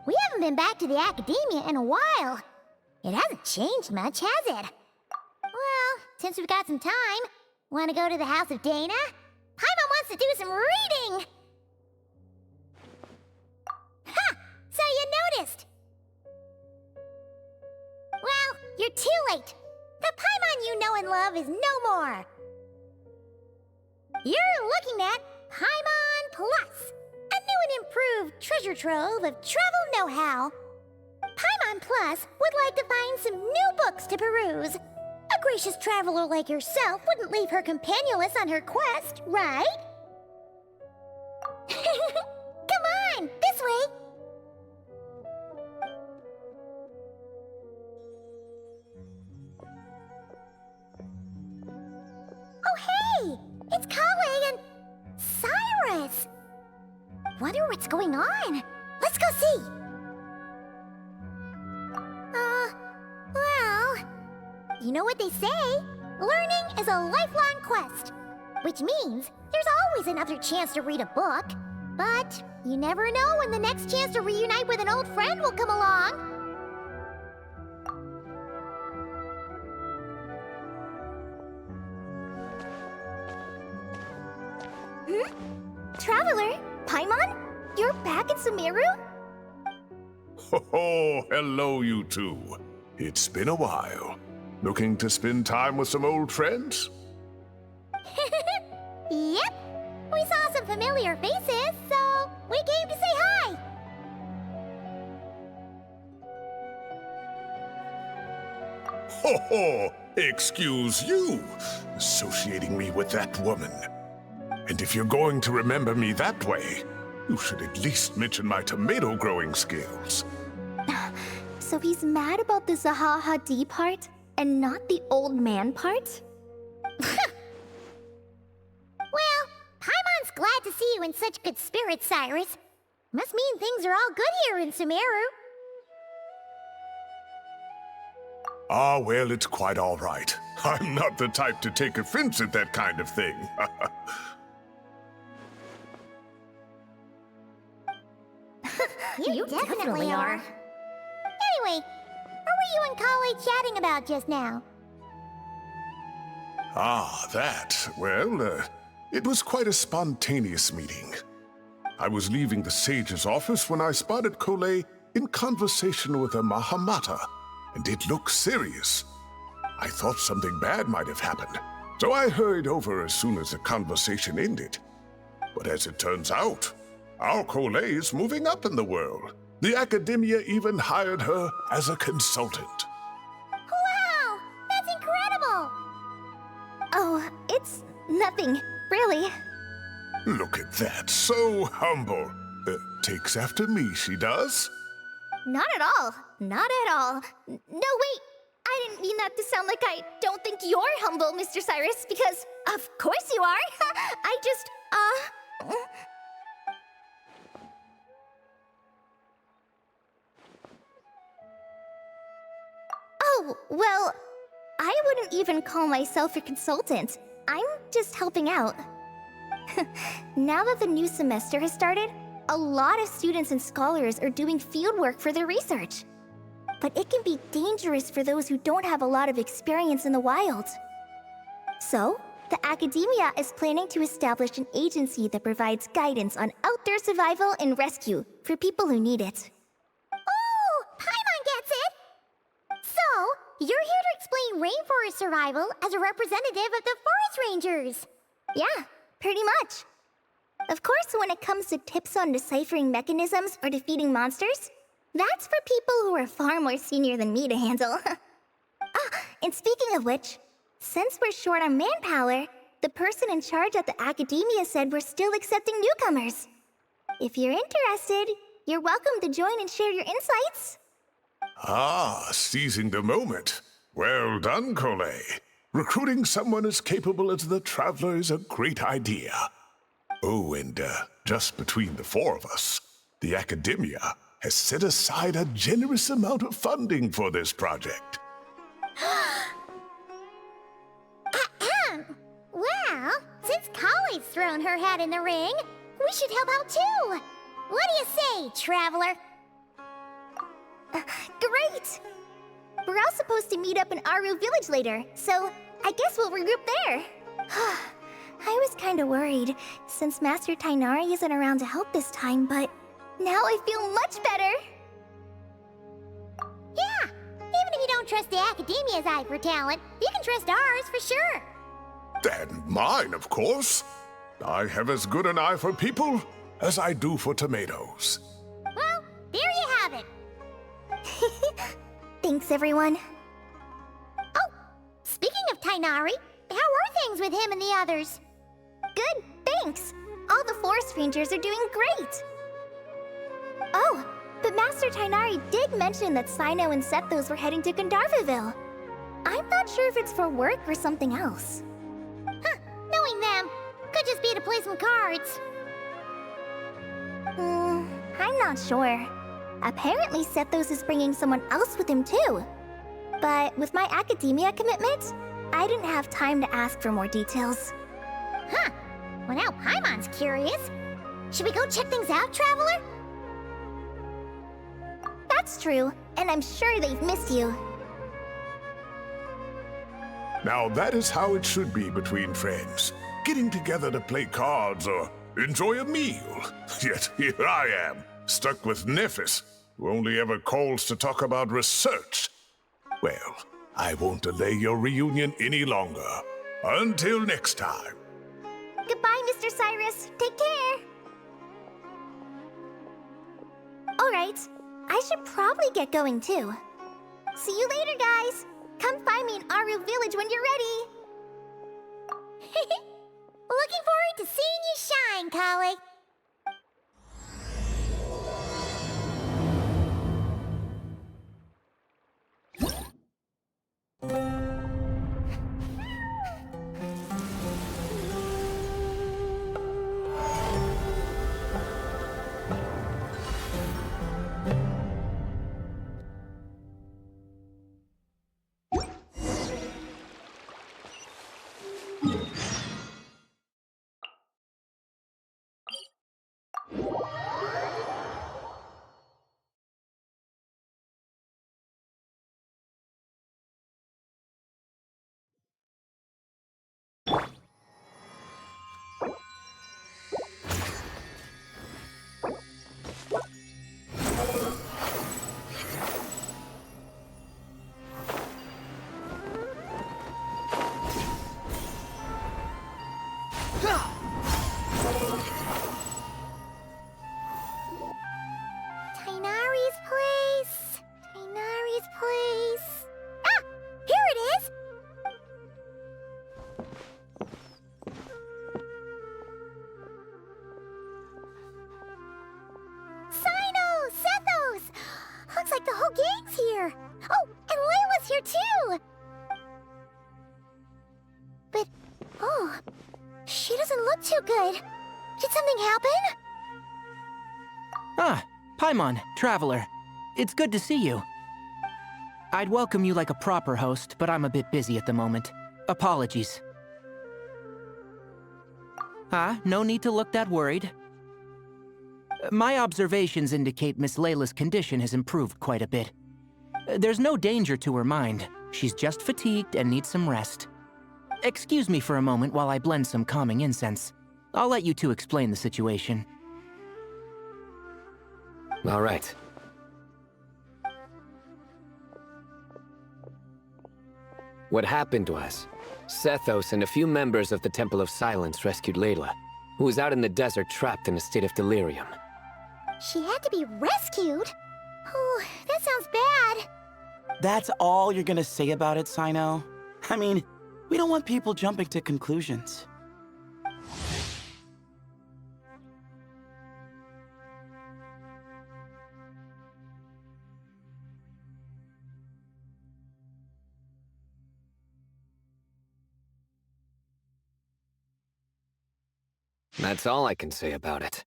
We haven't been back to the academia in a while. It hasn't changed much, has it? Well, since we've got some time, want to go to the house of Dana? Paimon wants to do some reading! Ha! So you noticed! Well, you're too late. The Paimon you know and love is no more. You're looking at Paimon Plus, a new and improved treasure trove of travel know-how. Paimon Plus would like to find some new books to peruse. A gracious traveler like yourself wouldn't leave her companionless on her quest, right? Come on, this way! Oh hey! It's Kale and Cyrus! Wonder what's going on. Let's go see! Well... You know what they say? Learning is a lifelong quest. Which means there's always another chance to read a book. But you never know when the next chance to reunite with an old friend will come along. Traveler? Paimon? You're back in Sumeru? Ho, hello you two. It's been a while. Looking to spend time with some old friends? Yep. We saw some familiar faces, so we came to say hi. Ho, excuse you, associating me with that woman. And if you're going to remember me that way, you should at least mention my tomato growing skills. So he's mad about the Zaha D part and not the old man part? Well, Paimon's glad to see you in such good spirits, Cyrus. Must mean things are all good here in Sumeru. Ah, well, it's quite all right. I'm not the type to take offense at that kind of thing. You definitely are. Anyway, what were you and Kale chatting about just now? Ah, that. Well, it was quite a spontaneous meeting. I was leaving the sage's office when I spotted Kale in conversation with a Mahamata, and it looked serious. I thought something bad might have happened, so I hurried over as soon as the conversation ended. But as it turns out, our Kale is moving up in the world. The academia even hired her as a consultant. Wow! That's incredible! Oh, it's nothing, really. Look at that, so humble. Takes after me, she does. Not at all. Not at all. No, wait. I didn't mean that to sound like I don't think you're humble, Mr. Cyrus, because of course you are. I just, Oh, well, I wouldn't even call myself a consultant. I'm just helping out. Now that the new semester has started, a lot of students and scholars are doing fieldwork for their research. But it can be dangerous for those who don't have a lot of experience in the wild. So, the academia is planning to establish an agency that provides guidance on outdoor survival and rescue for people who need it. Oh, Paimon gets it! So, you're here to explain rainforest survival as a representative of the forest rangers. Yeah, pretty much. Of course, when it comes to tips on deciphering mechanisms or defeating monsters, that's for people who are far more senior than me to handle. And speaking of which, since we're short on manpower, the person in charge at the academia said we're still accepting newcomers. If you're interested, you're welcome to join and share your insights. Ah, seizing the moment. Well done, Kale. Recruiting someone as capable as the Traveler is a great idea. Oh, and just between the four of us, the academia has set aside a generous amount of funding for this project. Well, since Kale's thrown her hat in the ring, we should help out too. What do you say, Traveler? Great! We're all supposed to meet up in Aru Village later, so I guess we'll regroup there. I was kinda worried, since Master Tainari isn't around to help this time, but now I feel much better! Yeah, even if you don't trust the Academia's eye for talent, you can trust ours for sure. And mine, of course. I have as good an eye for people as I do for tomatoes. Well, there you have it. Thanks, everyone. Oh, speaking of Tainari, how are things with him and the others? Good, thanks. All the forest rangers are doing great. Oh, but Master Tainari did mention that Sino and Sethos were heading to Gandharvaville. I'm not sure if it's for work or something else. Huh, knowing them, could just be to play some cards. I'm not sure. Apparently Sethos is bringing someone else with him too. But with my academia commitment, I didn't have time to ask for more details. Huh, well now Paimon's curious. Should we go check things out, Traveler? That's true, and I'm sure they've missed you. Now that is how it should be between friends. Getting together to play cards or enjoy a meal. Yet here I am, stuck with Nephis, who only ever calls to talk about research. Well, I won't delay your reunion any longer. Until next time. Goodbye, Mr. Cyrus. Take care. Alright, I should probably get going too. See you later, guys. Come find me in Aru Village when you're ready. Looking forward to seeing you shine, colleague. Tainari's place. Tainari's place. Ah! Here it is! Sino! Sethos! Looks like the whole gang's here. Oh, and Layla's here too! But, oh, she doesn't look too good. Did something happen? Ah, Paimon, Traveler. It's good to see you. I'd welcome you like a proper host, but I'm a bit busy at the moment. Apologies. No need to look that worried. My observations indicate Miss Layla's condition has improved quite a bit. There's no danger to her mind. She's just fatigued and needs some rest. Excuse me for a moment while I blend some calming incense. I'll let you two explain the situation. All right. What happened was, Sethos and a few members of the Temple of Silence rescued Layla, who was out in the desert trapped in a state of delirium. She had to be rescued? Oh, that sounds bad. That's all you're gonna say about it, Sino? I mean, we don't want people jumping to conclusions. That's all I can say about it.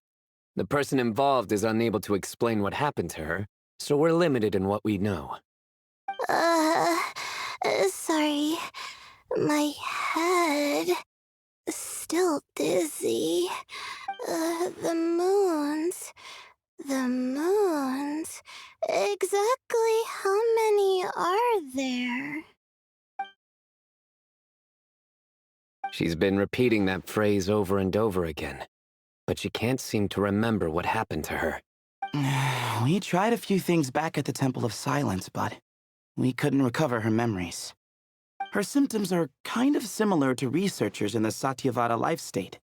The person involved is unable to explain what happened to her, so we're limited in what we know. Sorry. My head... still dizzy. The moons... Exactly how are there? She's been repeating that phrase over and over again, but she can't seem to remember what happened to her. We tried a few things back at the Temple of Silence, but we couldn't recover her memories. Her symptoms are kind of similar to researchers in the Satyavada life state,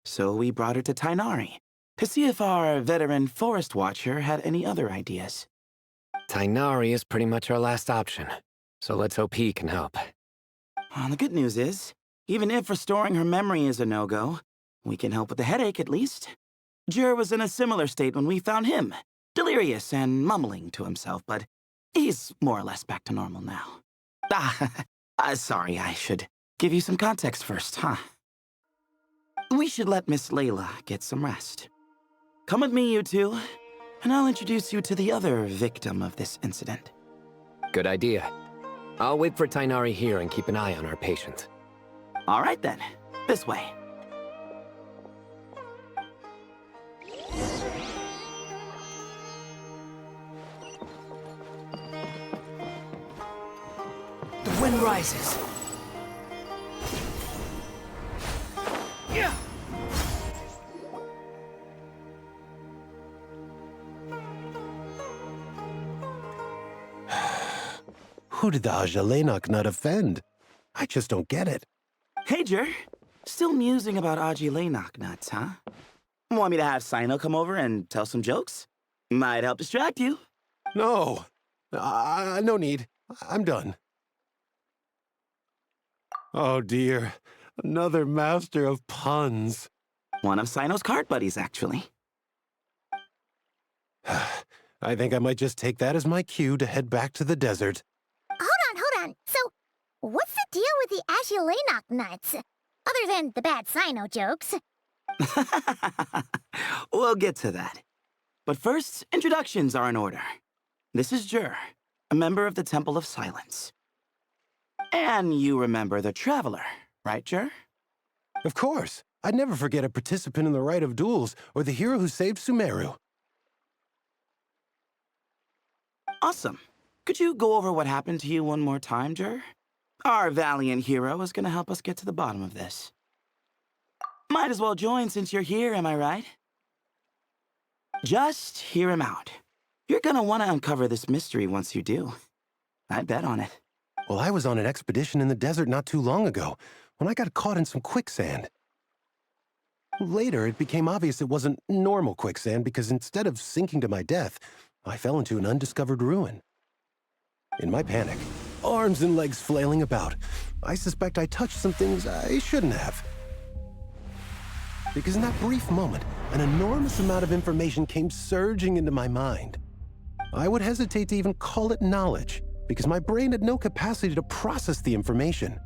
so we brought her to Tainari to see if our veteran forest watcher had any other ideas. Tainari is pretty much our last option, so let's hope he can help. The good news is, even if restoring her memory is a no-go, we can help with the headache at least. Jur was in a similar state when we found him, delirious and mumbling to himself, but he's more or less back to normal now. Sorry, I should give you some context first, huh? We should let Miss Layla get some rest. Come with me, you two, and I'll introduce you to the other victim of this incident. Good idea. I'll wait for Tainari here and keep an eye on our patient. All right then, this way. The wind rises. Yeah. Who did the Ajalenok not offend? I just don't get it. Hey, Jur. Still musing about Aji nuts, huh? Want me to have Sino come over and tell some jokes? Might help distract you. No. No need. I'm done. Oh dear. Another master of puns. One of Sino's cart buddies, actually. I think I might just take that as my cue to head back to the desert. Hold on. So, what's the deal with the Ashilenok nuts? Other than the bad Sino jokes. We'll get to that. But first, introductions are in order. This is Jur, a member of the Temple of Silence. And you remember the Traveler, right, Jur? Of course. I'd never forget a participant in the Rite of Duels or the hero who saved Sumeru. Awesome. Could you go over what happened to you one more time, Jur? Our valiant hero is going to help us get to the bottom of this. Might as well join since you're here, am I right? Just hear him out. You're going to want to uncover this mystery once you do. I bet on it. Well, I was on an expedition in the desert not too long ago when I got caught in some quicksand. Later, it became obvious it wasn't normal quicksand because instead of sinking to my death, I fell into an undiscovered ruin. In my panic, arms and legs flailing about, I suspect I touched some things I shouldn't have. Because in that brief moment, an enormous amount of information came surging into my mind. I would hesitate to even call it knowledge, because my brain had no capacity to process the information.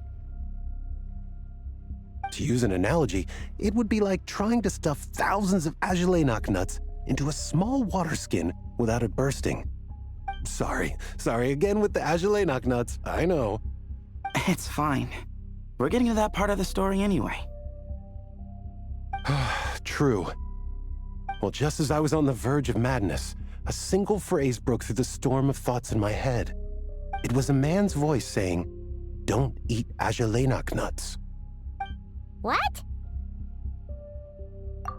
To use an analogy, it would be like trying to stuff thousands of Ajalenok nuts into a small water skin without it bursting. Sorry again with the Ajalenok nuts, I know. It's fine. We're getting to that part of the story anyway. True. Well, just as I was on the verge of madness, a single phrase broke through the storm of thoughts in my head. It was a man's voice saying, "Don't eat Ajalenok nuts." What?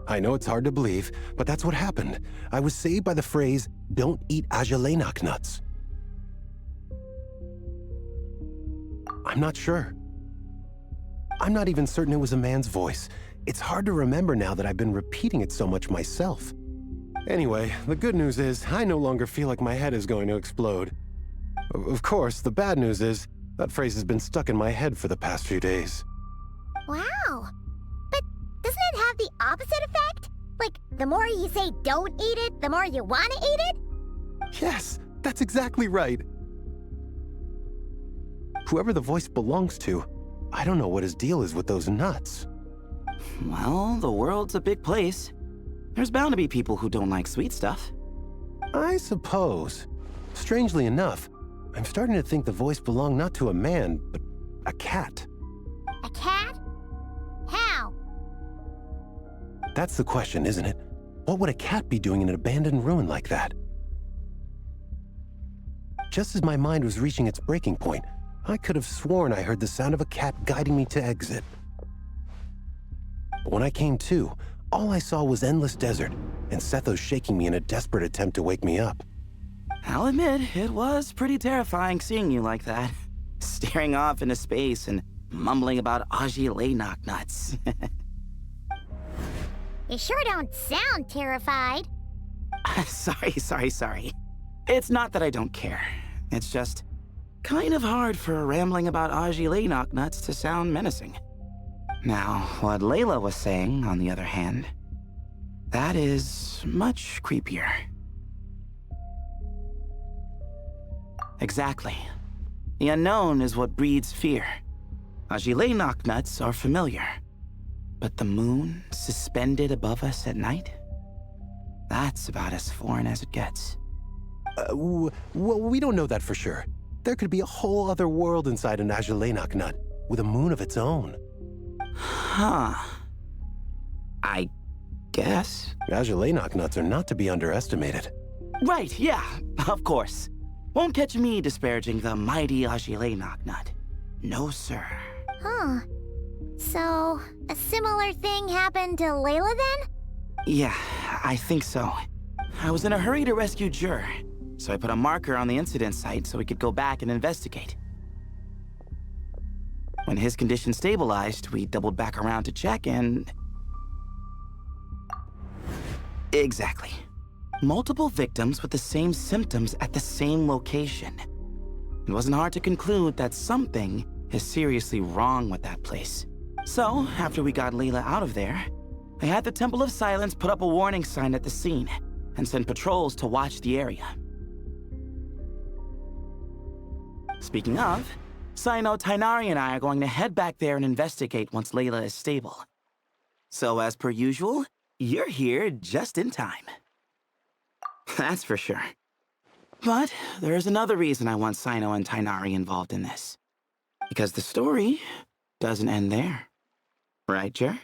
I know it's hard to believe, but that's what happened. I was saved by the phrase, "Don't eat Ajalenok nuts." I'm not sure. I'm not even certain it was a man's voice. It's hard to remember now that I've been repeating it so much myself. Anyway, the good news is I no longer feel like my head is going to explode. Of course, the bad news is that phrase has been stuck in my head for the past few days. Wow. But doesn't it have the opposite effect? Like, the more you say don't eat it, the more you want to eat it? Yes, that's exactly right. Whoever the voice belongs to, I don't know what his deal is with those nuts. Well, the world's a big place. There's bound to be people who don't like sweet stuff. I suppose. Strangely enough, I'm starting to think the voice belonged not to a man, but a cat. A cat? How? That's the question, isn't it? What would a cat be doing in an abandoned ruin like that? just as my mind was reaching its breaking point, I could have sworn I heard the sound of a cat guiding me to exit. But when I came to, all I saw was endless desert, and Sethos shaking me in a desperate attempt to wake me up. I'll admit, it was pretty terrifying seeing you like that. Staring off into space and mumbling about Ajile knocknuts. You sure don't sound terrified. Sorry. It's not that I don't care. It's just kind of hard for rambling about Ajile knocknuts to sound menacing. Now, what Layla was saying, on the other hand, that is much creepier. Exactly. The unknown is what breeds fear. Ajile knocknuts are familiar. But the moon suspended above us at night? That's about as foreign as it gets. Well, we don't know that for sure. There could be a whole other world inside an Ajile knocknut, with a moon of its own. Huh. I guess. Ajile knocknuts are not to be underestimated. Right, yeah, of course. Won't catch me disparaging the mighty Ajile knocknut. No, sir. Huh. So, a similar thing happened to Layla then? Yeah, I think so. I was in a hurry to rescue Jur, so I put a marker on the incident site so we could go back and investigate. When his condition stabilized, we doubled back around to check and... Exactly. Multiple victims with the same symptoms at the same location. It wasn't hard to conclude that something is seriously wrong with that place. So, after we got Layla out of there, I had the Temple of Silence put up a warning sign at the scene and send patrols to watch the area. Speaking of, Sino, Tainari, and I are going to head back there and investigate once Layla is stable. So, as per usual, you're here just in time. That's for sure. But there's another reason I want Sino and Tainari involved in this. Because the story doesn't end there. Right, Jer?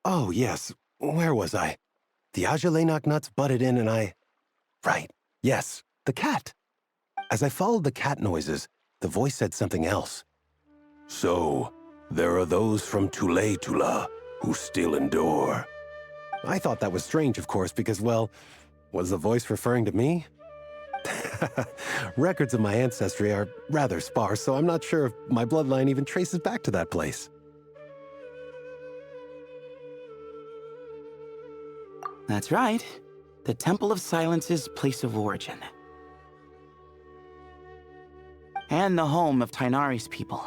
Oh, yes. Where was I? The Ajile knocknuts butted in and I... Right. Yes, the cat. As I followed the cat noises, the voice said something else. So, there are those from Tula who still endure. I thought that was strange, of course, because, well, was the voice referring to me? Records of my ancestry are rather sparse, so I'm not sure if my bloodline even traces back to that place. That's right. The Temple of Silence's place of origin. And the home of Tainari's people.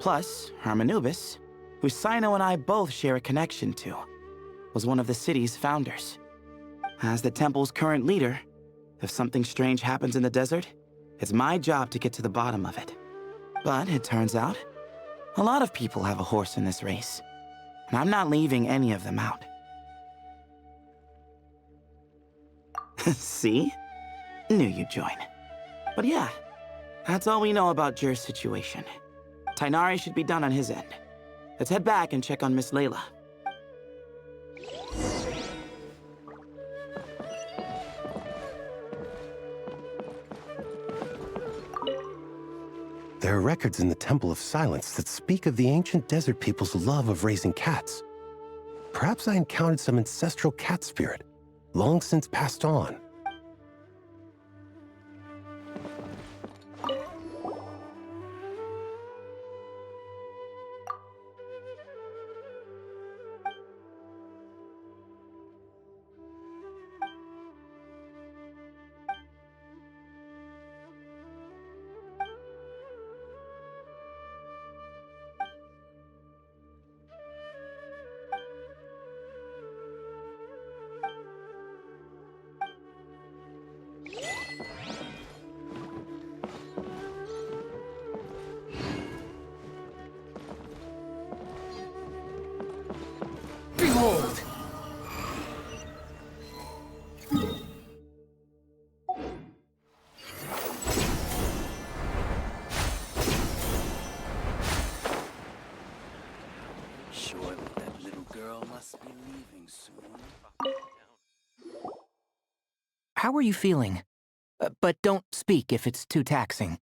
Plus, Hermanubis, who Sino and I both share a connection to, was one of the city's founders. As the temple's current leader, if something strange happens in the desert, it's my job to get to the bottom of it. But it turns out, a lot of people have a horse in this race, and I'm not leaving any of them out. See? Knew you'd join. But yeah, that's all we know about Jur's situation. Tainari should be done on his end. Let's head back and check on Miss Layla. There are records in the Temple of Silence that speak of the ancient desert people's love of raising cats. Perhaps I encountered some ancestral cat spirit, long since passed on. Behold! Surely that little girl must be leaving soon. How are you feeling? But don't speak if it's too taxing.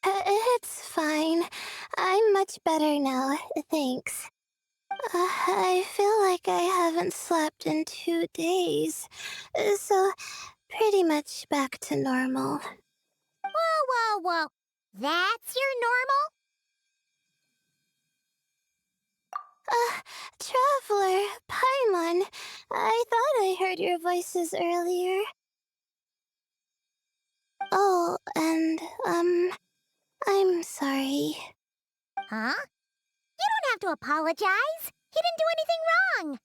It's fine. I'm much better now, thanks. I feel like I haven't slept in 2 days, so pretty much back to normal. Whoa, whoa, whoa. That's your normal? Traveler, Paimon, I thought I heard your voices earlier. Oh, and, I'm sorry. Huh? You don't have to apologize. He didn't do anything wrong.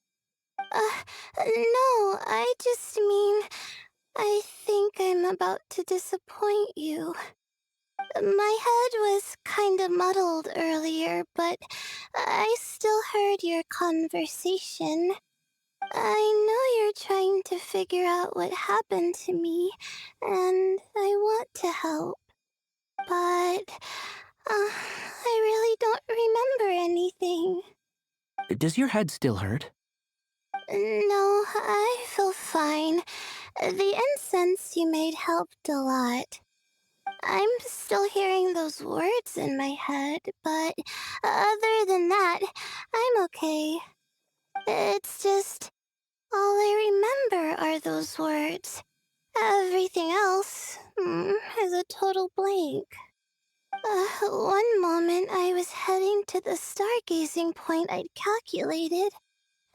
No, I just mean, I think I'm about to disappoint you. My head was kinda muddled earlier, but I still heard your conversation. I know you're trying to figure out what happened to me, and I want to help. But, I really don't remember anything. Does your head still hurt? No, I feel fine. The incense you made helped a lot. I'm still hearing those words in my head, but other than that, I'm okay. It's just, all I remember are those words. Everything else is a total blank. One moment I was heading to the stargazing point I'd calculated,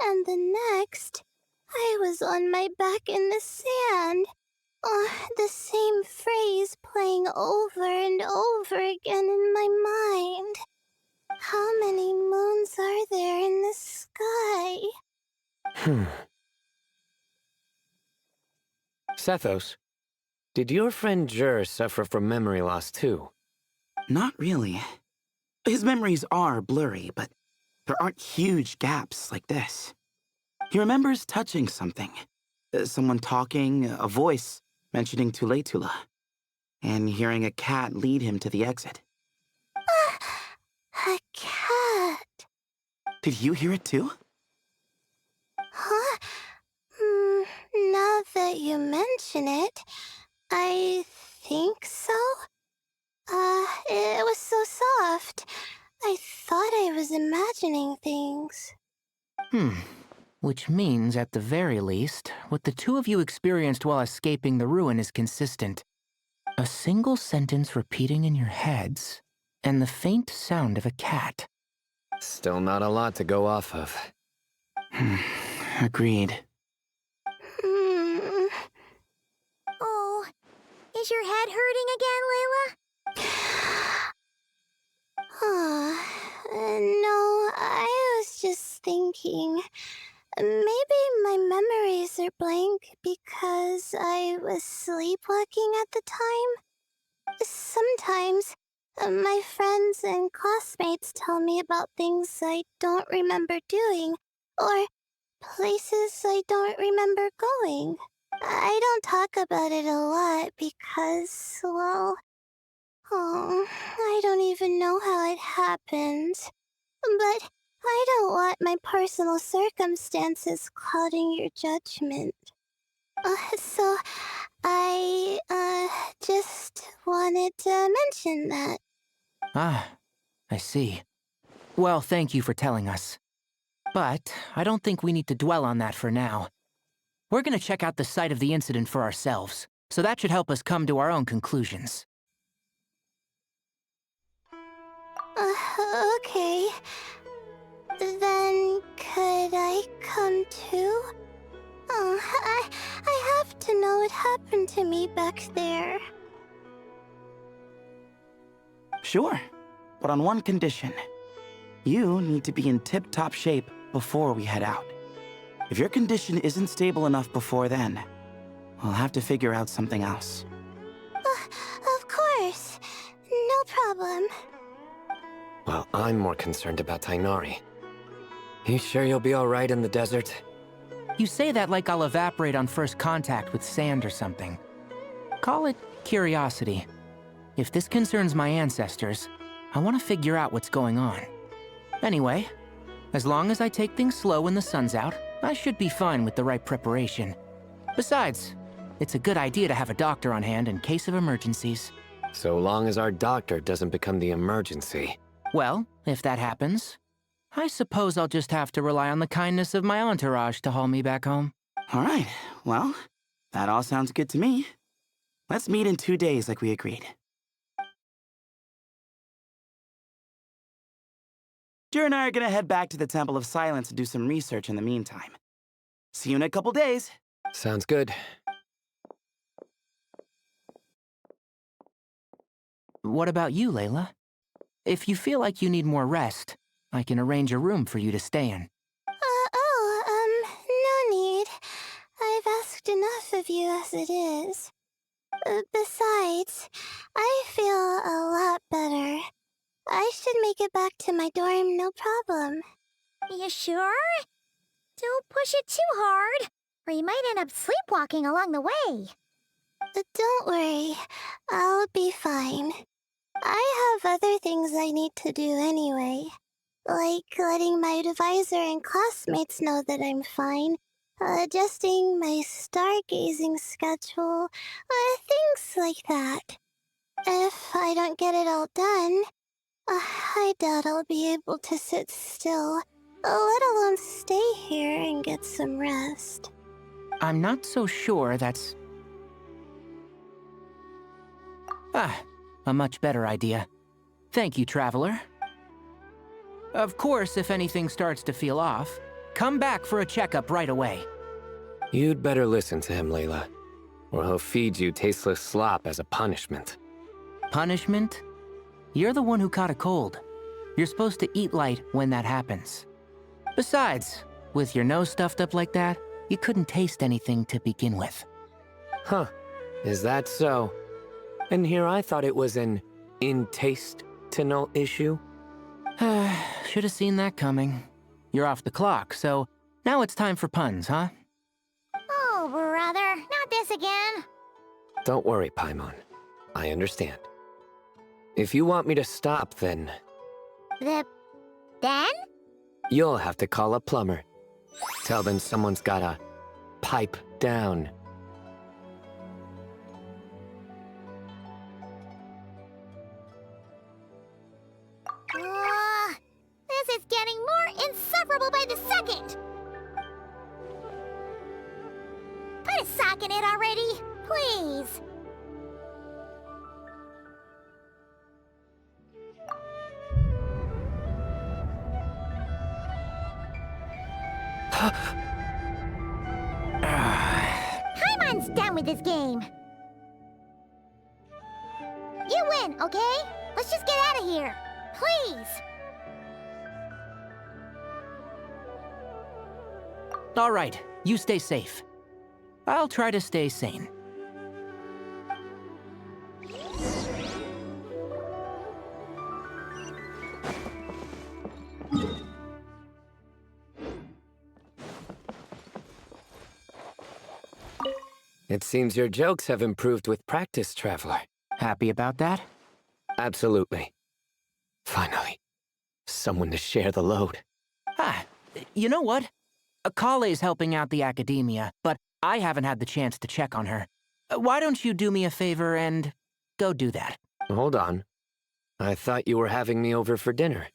and the next, I was on my back in the sand. The same phrase playing over and over again in my mind. How many moons are there in the sky? Sethos, did your friend Jur suffer from memory loss too? Not really. His memories are blurry, but there aren't huge gaps like this. He remembers touching something. Someone talking, a voice mentioning Tuletula, and hearing a cat lead him to the exit. A cat. Did you hear it too? Huh? Now that you mention it, I think so. It was so soft. I thought I was imagining things. Which means, at the very least, what the two of you experienced while escaping the ruin is consistent. A single sentence repeating in your heads, and the faint sound of a cat. Still not a lot to go off of. Agreed. Oh, is your head hurting again, Layla? No, I was just thinking. Maybe my memories are blank because I was sleepwalking at the time. Sometimes, my friends and classmates tell me about things I don't remember doing, or places I don't remember going. I don't talk about it a lot because, well, I don't even know how it happened. But I don't want my personal circumstances clouding your judgment. So I, just wanted to mention that. Ah, I see. Well, thank you for telling us. But I don't think we need to dwell on that for now. We're gonna check out the site of the incident for ourselves, so that should help us come to our own conclusions. Okay. Then could I come too? I have to know what happened to me back there. Sure, but on one condition. You need to be in tip-top shape before we head out. If your condition isn't stable enough before then, we'll have to figure out something else. Of course. No problem. Well, I'm more concerned about Tainari. You sure you'll be alright in the desert? You say that like I'll evaporate on first contact with sand or something. Call it curiosity. If this concerns my ancestors, I want to figure out what's going on. Anyway, as long as I take things slow when the sun's out, I should be fine with the right preparation. Besides, It's a good idea to have a doctor on hand in case of emergencies. So long as our doctor doesn't become the emergency. Well, if that happens, I suppose I'll just have to rely on the kindness of my entourage to haul me back home. All right, well, that all sounds good to me. Let's meet in 2 days like we agreed. Jer and I are gonna head back to the Temple of Silence and do some research in the meantime. See you in a couple days. Sounds good. What about you, Layla? If you feel like you need more rest, I can arrange a room for you to stay in. No need. I've asked enough of you as it is. Besides, I feel a lot better. I should make it back to my dorm, no problem. You sure? Don't push it too hard, or you might end up sleepwalking along the way. Don't worry, I'll be fine. I have other things I need to do anyway, like letting my advisor and classmates know that I'm fine, adjusting my stargazing schedule, things like that. If I don't get it all done, I doubt I'll be able to sit still, let alone stay here and get some rest. I'm not so sure that's... a much better idea. Thank you, Traveler. Of course, if anything starts to feel off, come back for a checkup right away. You'd better listen to him, Layla, or he'll feed you tasteless slop as a punishment. Punishment? You're the one who caught a cold. You're supposed to eat light when that happens. Besides, with your nose stuffed up like that, you couldn't taste anything to begin with. Huh, is that so? And here I thought it was an in-taste-to-know issue. Should have seen that coming. You're off the clock, so now it's time for puns, huh? Oh, brother, not this again. Don't worry, Paimon. I understand. If you want me to stop, then Then? you'll have to call a plumber. Tell them someone's gotta pipe down. This is getting more insufferable by the second. Put a sock in it already, please. Paimon's done with this game. You win, okay? Let's just get out of here, please. All right, you stay safe. I'll try to stay sane. It seems your jokes have improved with practice, Traveler. Happy about that? Absolutely. Finally, someone to share the load. You know what? Kale's helping out the academia, but I haven't had the chance to check on her. Why don't you do me a favor and go do that? Hold on. I thought you were having me over for dinner.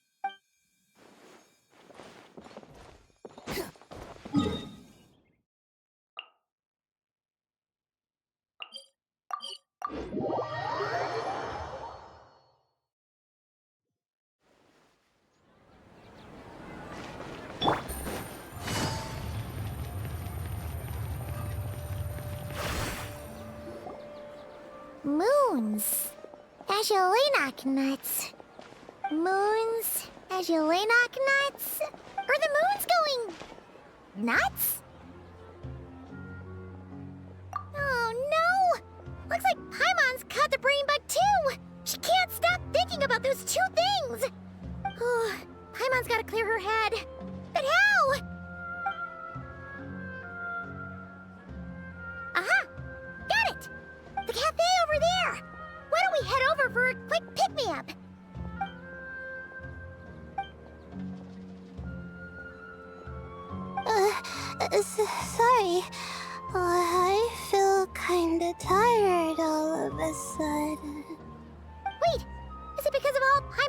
Moons. Azulenok nuts. Moons. Azulenok nuts? Are the moons going... nuts? Oh no! Looks like Paimon's caught the brain bug too! She can't stop thinking about those two things! Oh, Paimon's gotta clear her head. But how? Aha! Got it! The cafe over there! Why don't we head over for a quick pick-me-up? Sorry. I feel kind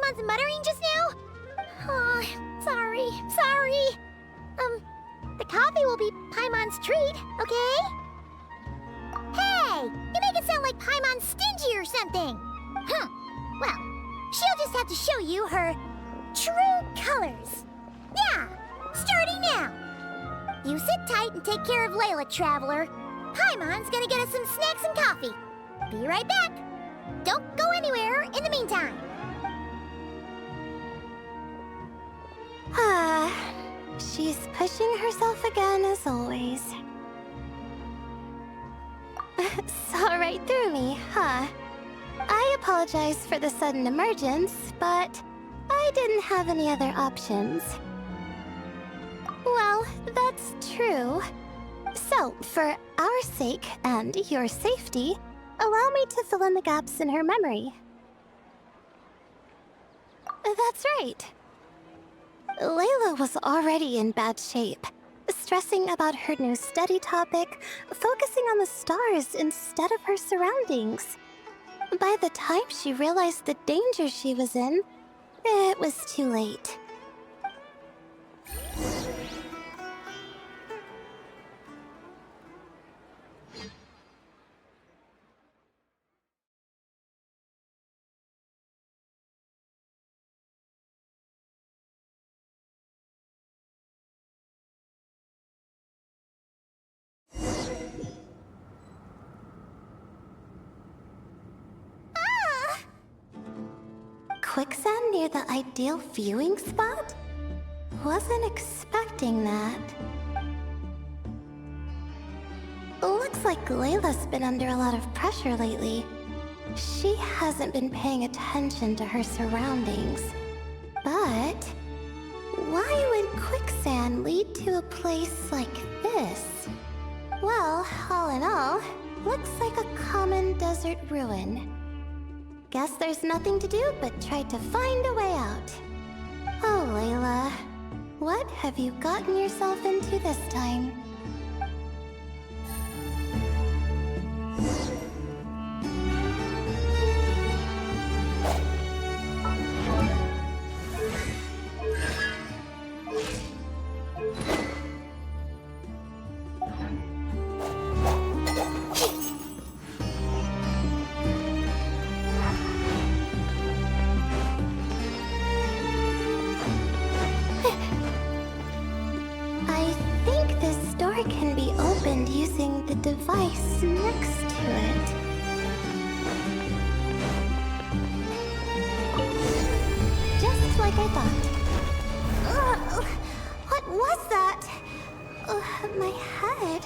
Paimon's muttering just now? Oh, sorry. The coffee will be Paimon's treat, okay? Hey! You make it sound like Paimon's stingy or something! Well, she'll just have to show you her true colors. Yeah, starting now. You sit tight and take care of Layla, Traveler. Paimon's gonna get us some snacks and coffee. Be right back. Don't go anywhere in the meantime. She's pushing herself again as always. Saw right through me, huh? I apologize for the sudden emergence, but I didn't have any other options. Well, that's true. So, for our sake and your safety, allow me to fill in the gaps in her memory. That's right. Layla was already in bad shape, stressing about her new study topic, focusing on the stars instead of her surroundings. By the time she realized the danger she was in, it was too late. Quicksand near the ideal viewing spot? Wasn't expecting that. Looks like Layla's been under a lot of pressure lately. She hasn't been paying attention to her surroundings. But why would quicksand lead to a place like this? Well, all in all, looks like a common desert ruin. Guess there's nothing to do but try to find a way out. Oh, Layla, what have you gotten yourself into this time? Can be opened using the device next to it. Just like I thought. What was that? My head.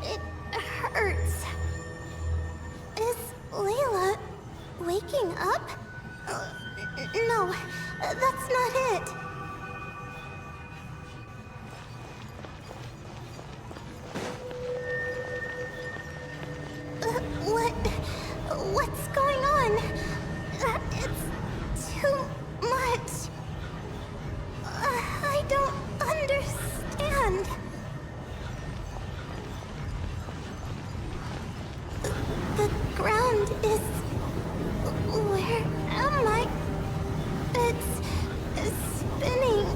It hurts. Is Layla waking up? No, that's not it. What's going on? It's too much. I don't understand. The ground is... Where am I? It's spinning.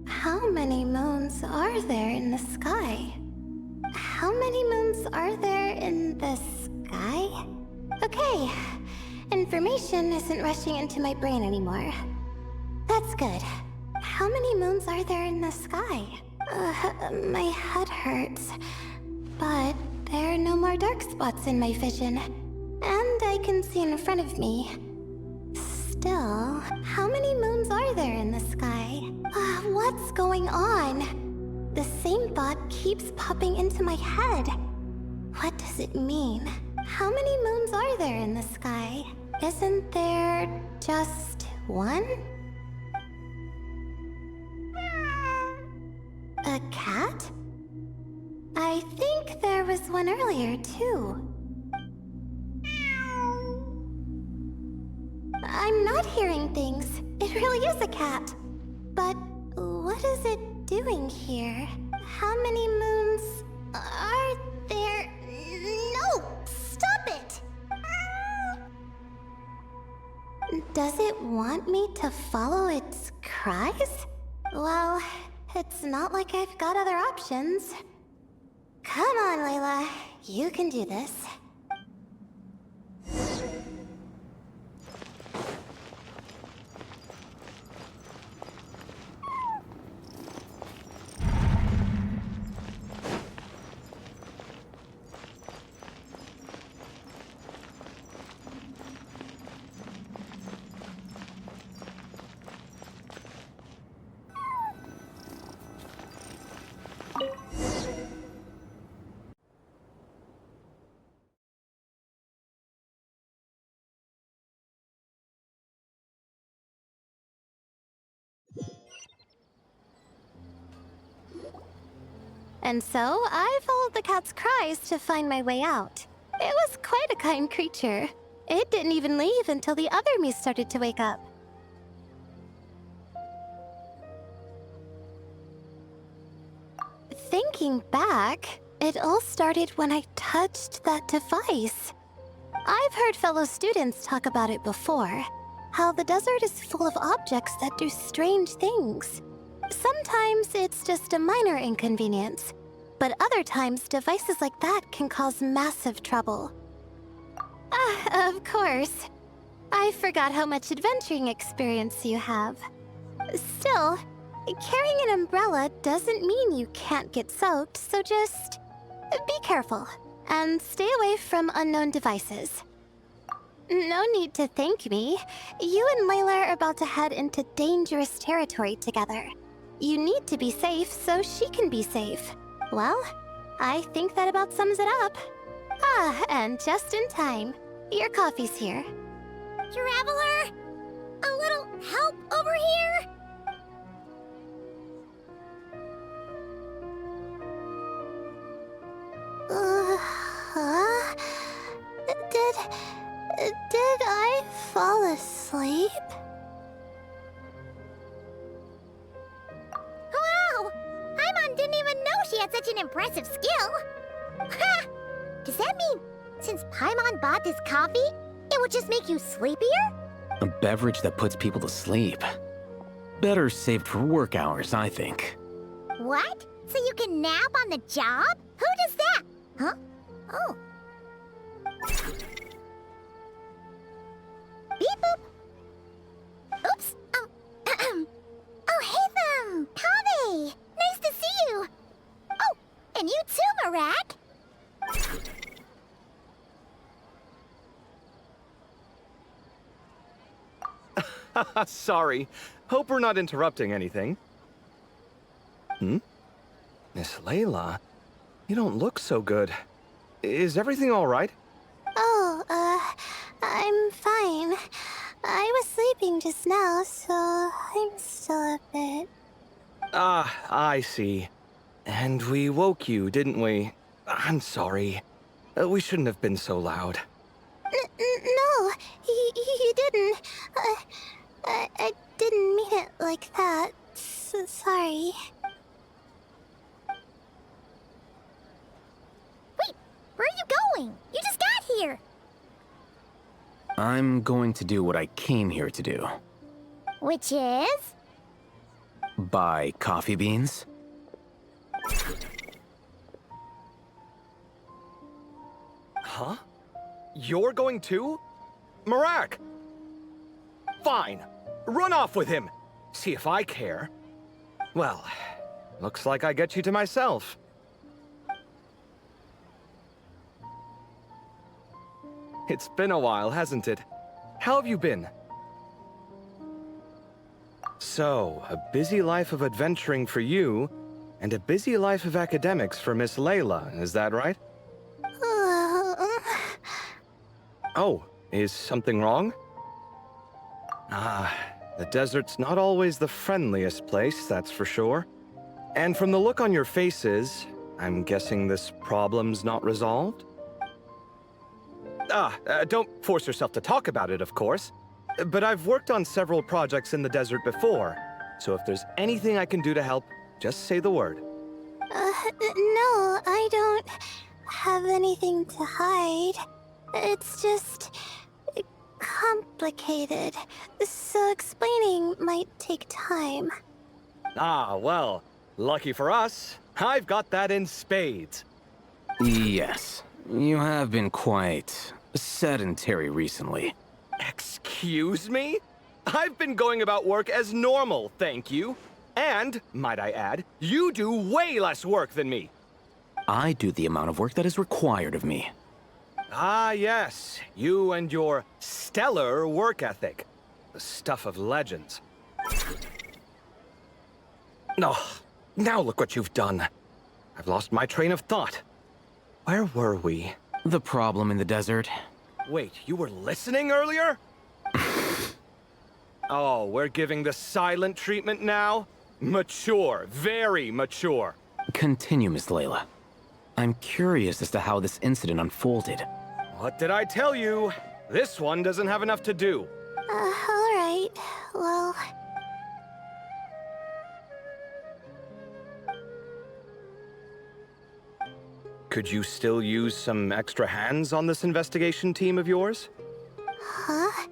How many moons are there in the sky? How many moons are there in the sky? Okay, information isn't rushing into my brain anymore. That's good. How many moons are there in the sky? My head hurts. But there are no more dark spots in my vision. And I can see in front of me. Still, how many moons are there in the sky? What's going on? The same thought keeps popping into my head. What does it mean? How many moons are there in the sky? Isn't there just one? think there was one earlier, too. I'm not hearing things. It really is a cat. But what is it doing here? How many moons are there? No! Stop it! Does it want me to follow its cries? Well, it's not like I've got other options. Come on, Layla. You can do this. And so, I followed the cat's cries to find my way out. It was quite a kind creature. It didn't even leave until the other me started to wake up. Thinking back, it all started when I touched that device. I've heard fellow students talk about it before. How the desert is full of objects that do strange things. Sometimes it's just a minor inconvenience, but other times devices like that can cause massive trouble. Of course. I forgot how much adventuring experience you have. Still, carrying an umbrella doesn't mean you can't get soaked, so just be careful and stay away from unknown devices. No need to thank me. You and Layla are about to head into dangerous territory together. You need to be safe so she can be safe. Well, I think that about sums it up. And just in time. Your coffee's here. Traveler? A little help over here? Did I fall asleep? Wow! Paimon didn't even know she had such an impressive skill! Ha! Does that mean since Paimon bought this coffee, it would just make you sleepier? A beverage that puts people to sleep. Better saved for work hours, I think. What? So you can nap on the job? Who does that? Huh? Oh. Beep boop. Oops. Oh. Oh, hey them. Kame. Nice to see you. Oh, and you too, Marak. Sorry. Hope we're not interrupting anything. Miss Layla, you don't look so good. Is everything all right? Oh, I'm fine. I was sleeping just now, so I'm still a bit... Ah, I see. And we woke you, didn't we? I'm sorry. We shouldn't have been so loud. No, you didn't. I didn't mean it like that. Sorry. Wait, where are you going? You just got here. I'm going to do what I came here to do. Which is? Buy coffee beans. Huh? You're going too? Marak! Fine. Run off with him. See if I care. Well, looks like I get you to myself. It's been a while, hasn't it? How have you been? So, a busy life of adventuring for you, and a busy life of academics for Miss Layla, is that right? Oh, is something wrong? The desert's not always the friendliest place, that's for sure. And from the look on your faces, I'm guessing this problem's not resolved? Don't force yourself to talk about it, of course. But I've worked on several projects in the desert before, so if there's anything I can do to help, just say the word. No, I don't have anything to hide. It's just complicated, so explaining might take time. Ah, well, lucky for us, I've got that in spades. Yes, you have been quite sedentary recently. Excuse me? I've been going about work as normal, thank you. And, might I add, you do way less work than me. I do the amount of work that is required of me. Ah, yes, you and your stellar work ethic. The stuff of legends. Oh, now look what you've done. I've lost my train of thought. Where were we? The problem in the desert. Wait, you were listening earlier? Oh, we're giving the silent treatment now? Mature, very mature. Continue, Miss Layla. I'm curious as to how this incident unfolded. What did I tell you? This one doesn't have enough to do. Alright. Well... Could you still use some extra hands on this investigation team of yours? Huh?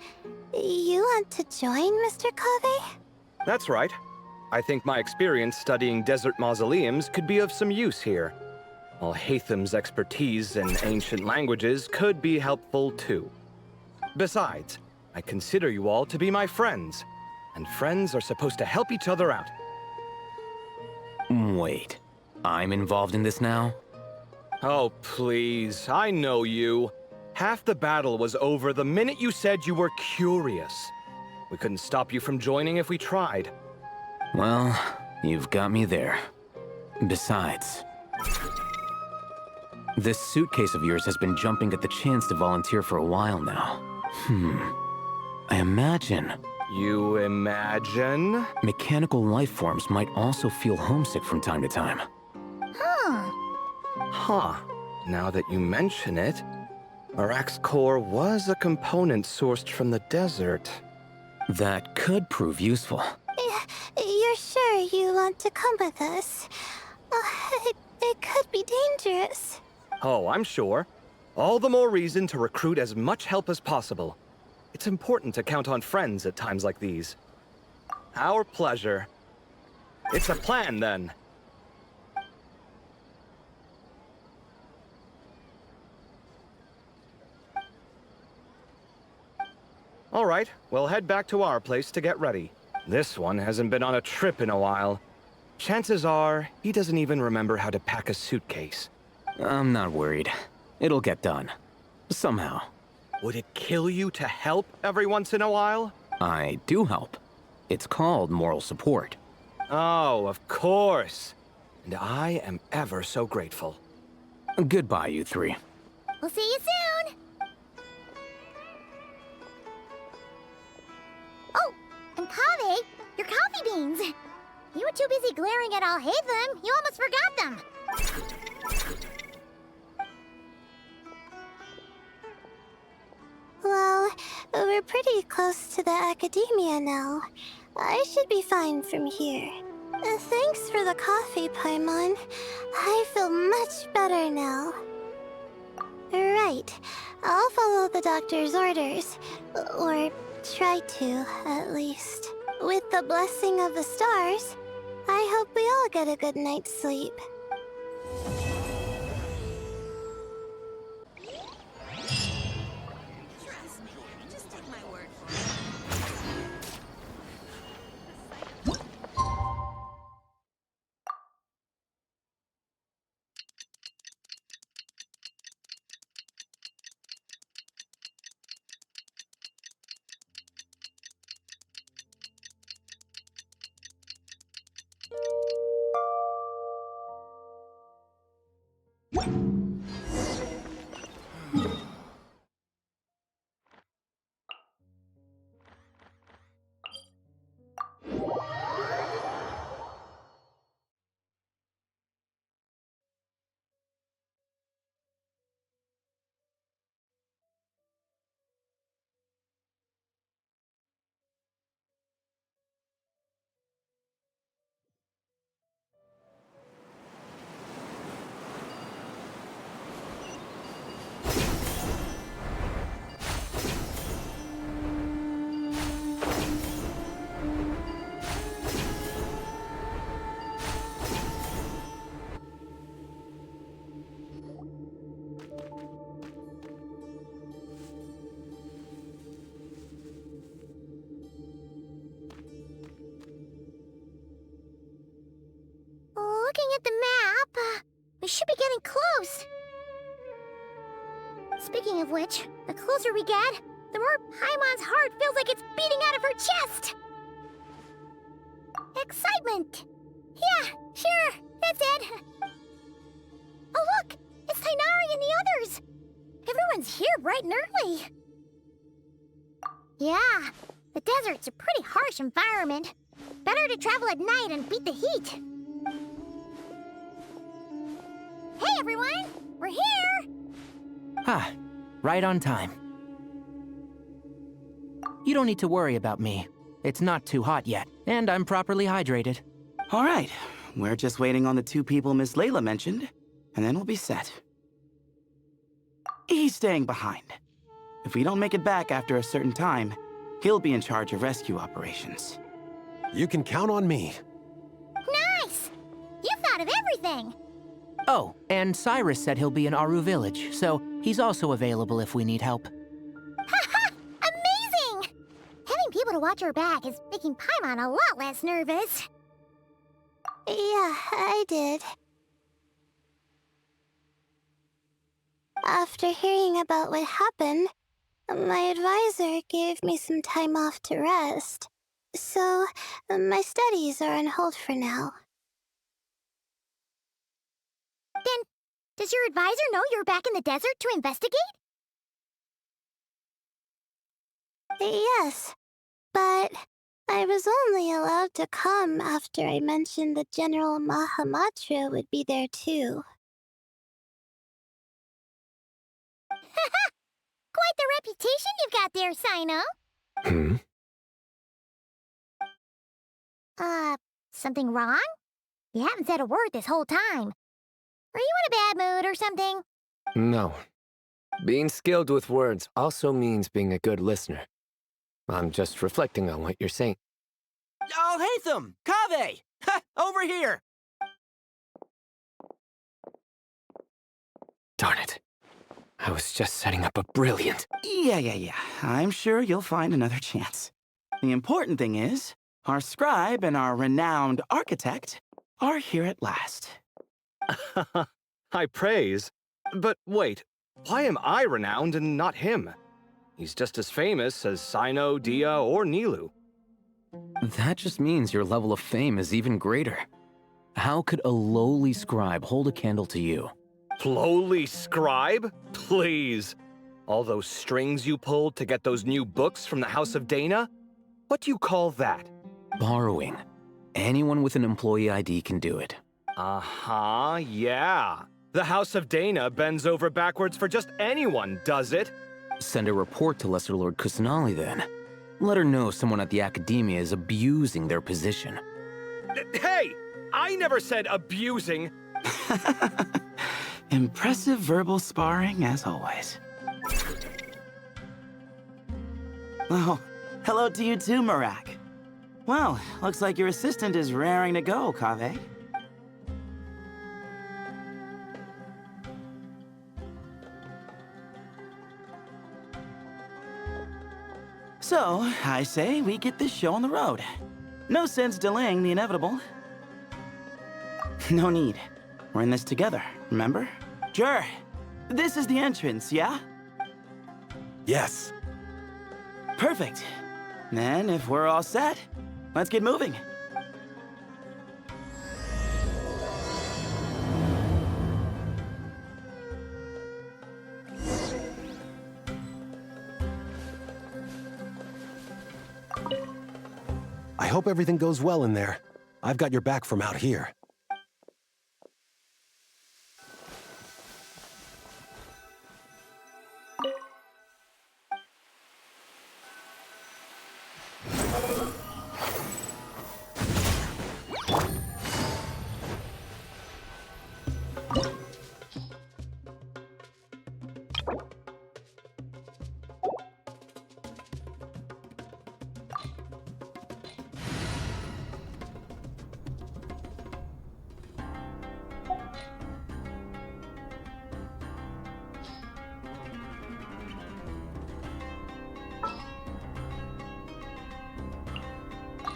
You want to join, Mr. Cave? That's right. I think my experience studying desert mausoleums could be of some use here. While Hatham's expertise in ancient languages could be helpful too. Besides, I consider you all to be my friends, and friends are supposed to help each other out. Wait, I'm involved in this now? Oh, please, I know you. Half the battle was over the minute you said you were curious. We couldn't stop you from joining if we tried. Well, you've got me there. Besides, this suitcase of yours has been jumping at the chance to volunteer for a while now. I imagine You imagine? mechanical life forms might also feel homesick from time to time. Huh. Now that you mention it, Marak's core was a component sourced from the desert. That could prove useful. You're sure you want to come with us? It could be dangerous. Oh, I'm sure. All the more reason to recruit as much help as possible. It's important to count on friends at times like these. Our pleasure. It's a plan, then. All right, we'll head back to our place to get ready. This one hasn't been on a trip in a while. Chances are, he doesn't even remember how to pack a suitcase. I'm not worried. It'll get done. Somehow. Would it kill you to help every once in a while? I do help. It's called moral support. Oh, of course. And I am ever so grateful. Goodbye, you three. We'll see you soon! Oh, and Kaveh, your coffee beans! You were too busy glaring at Al-Hatham, you almost forgot them! Well, we're pretty close to the academia now. I should be fine from here. Thanks for the coffee, Paimon. I feel much better now. Right. I'll follow the doctor's orders. Or try to, at least. With the blessing of the stars, I hope we all get a good night's sleep. Speaking of which, the closer we get, the more Paimon's heart feels like it's beating out of her chest! Excitement! Yeah, sure, that's it. Oh look! It's Tighnari and the others! Everyone's here bright and early. Yeah, the desert's a pretty harsh environment. Better to travel at night and beat the heat. Hey everyone! We're here! Ah, right on time. You don't need to worry about me. It's not too hot yet, and I'm properly hydrated. All right, we're just waiting on the 2 people Miss Layla mentioned, and then we'll be set. He's staying behind. If we don't make it back after a certain time, he'll be in charge of rescue operations. You can count on me. Nice! You thought of everything! Oh, and Cyrus said he'll be in Aru Village, so he's also available if we need help. Haha! Amazing! Having people to watch our back is making Paimon a lot less nervous. Yeah, I did. After hearing about what happened, my advisor gave me some time off to rest. So, my studies are on hold for now. Then, does your advisor know you're back in the desert to investigate? Yes, but I was only allowed to come after I mentioned that General Mahamatra would be there too. Quite the reputation you've got there, Sino. Something wrong? You haven't said a word this whole time. Are you in a bad mood or something? No. Being skilled with words also means being a good listener. I'm just reflecting on what you're saying. Oh, Hatham! Kaveh! Ha! Over here! Darn it. I was just setting up a brilliant... Yeah. I'm sure you'll find another chance. The important thing is, our scribe and our renowned architect are here at last. High praise. But wait, why am I renowned and not him? He's just as famous as Sino, Dia, or Nilu. That just means your level of fame is even greater. How could a lowly scribe hold a candle to you? Lowly scribe? Please. All those strings you pulled to get those new books from the House of Dana? What do you call that? Borrowing. Anyone with an employee ID can do it. Uh-huh, yeah. The House of Dana bends over backwards for just anyone, does it? Send a report to Lesser Lord Kusanali then. Let her know someone at the Academia is abusing their position. Hey! I never said abusing! Impressive verbal sparring, as always. Oh, hello to you too, Marak. Well, looks like your assistant is raring to go, Kaveh. So, I say we get this show on the road. No sense delaying the inevitable. No need. We're in this together, remember? Sure. This is the entrance, yeah? Yes. Perfect. Then, if we're all set, let's get moving. I hope everything goes well in there. I've got your back from out here.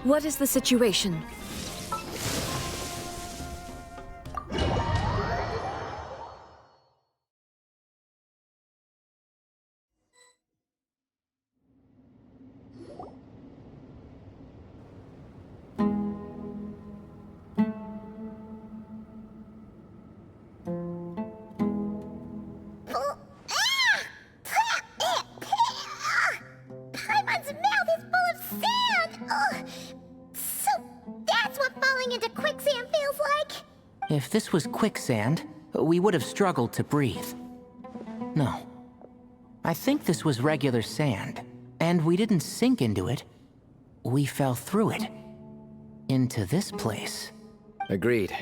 What is the situation? If this was quicksand, we would have struggled to breathe. No. I think this was regular sand, and we didn't sink into it. We fell through it. Into this place. Agreed.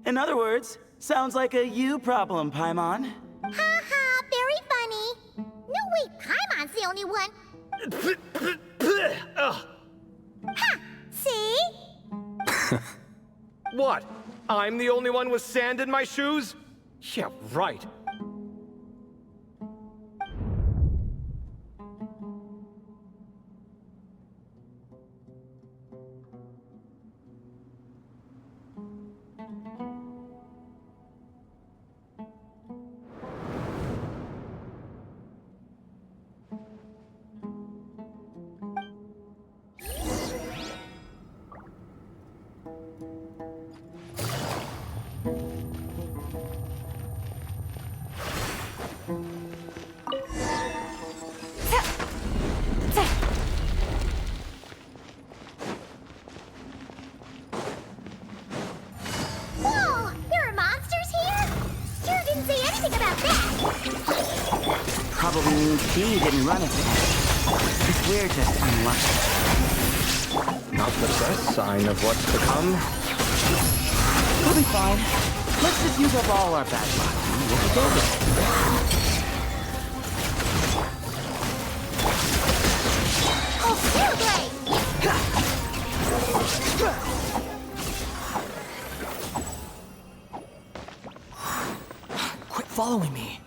In other words, sounds like a you problem, Paimon. Ha ha, very funny. No, wait, Paimon's the only one. Ha! See? What? I'm the only one with sand in my shoes? Yeah, right. Whoa! There are monsters here? Sure didn't say anything about that. Probably means she didn't run it. We're just unlucky. Not the best sign of what's to come. We'll be fine. Let's just use up all our bad luck. We'll be over. Oh, Fieldwiise! Quit following me.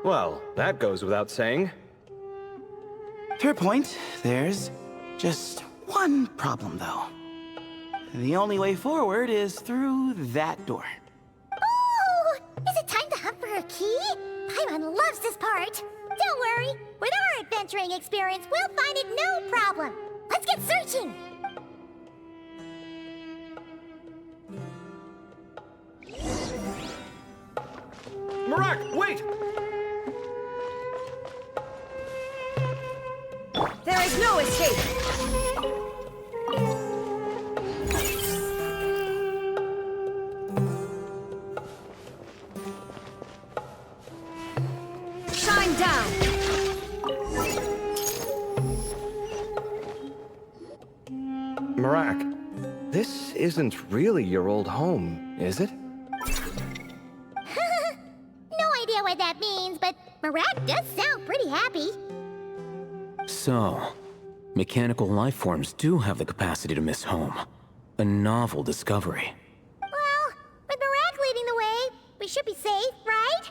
Well, that goes without saying. Fair point. There's just one problem, though. The only way forward is through that door. Oh! Is it time to hunt for a key? Paimon loves this part. Don't worry. With our adventuring experience, we'll find it no problem. Let's get searching. Marak, wait! There is no escape! Shine down! Marak, this isn't really your old home, is it? No idea what that means, but Marak does sound pretty happy. So, mechanical life forms do have the capacity to miss home. A novel discovery. Well, with Marak leading the way, we should be safe, right?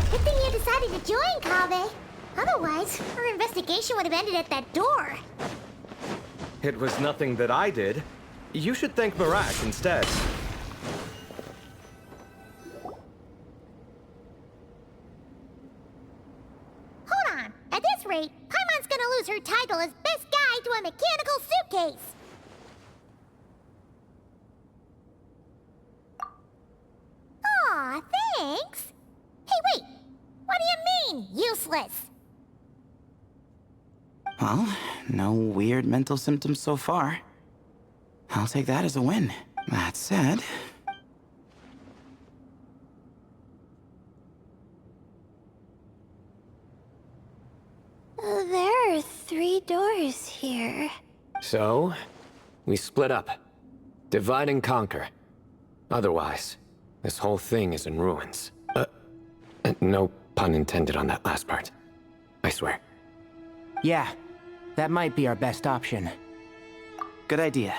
Good thing you decided to join, Kaveh. Otherwise, our investigation would have ended at that door. It was nothing that I did. You should thank Marak instead. Hold on. At this rate, Paimon's gonna lose her title as best guide to a mechanical suitcase. Aw, thanks. Hey, wait. What do you mean, useless? Well, no weird mental symptoms so far. I'll take that as a win. That said... There are 3 doors here. So, we split up. Divide and conquer. Otherwise, this whole thing is in ruins. No pun intended on that last part. I swear. Yeah, that might be our best option. Good idea.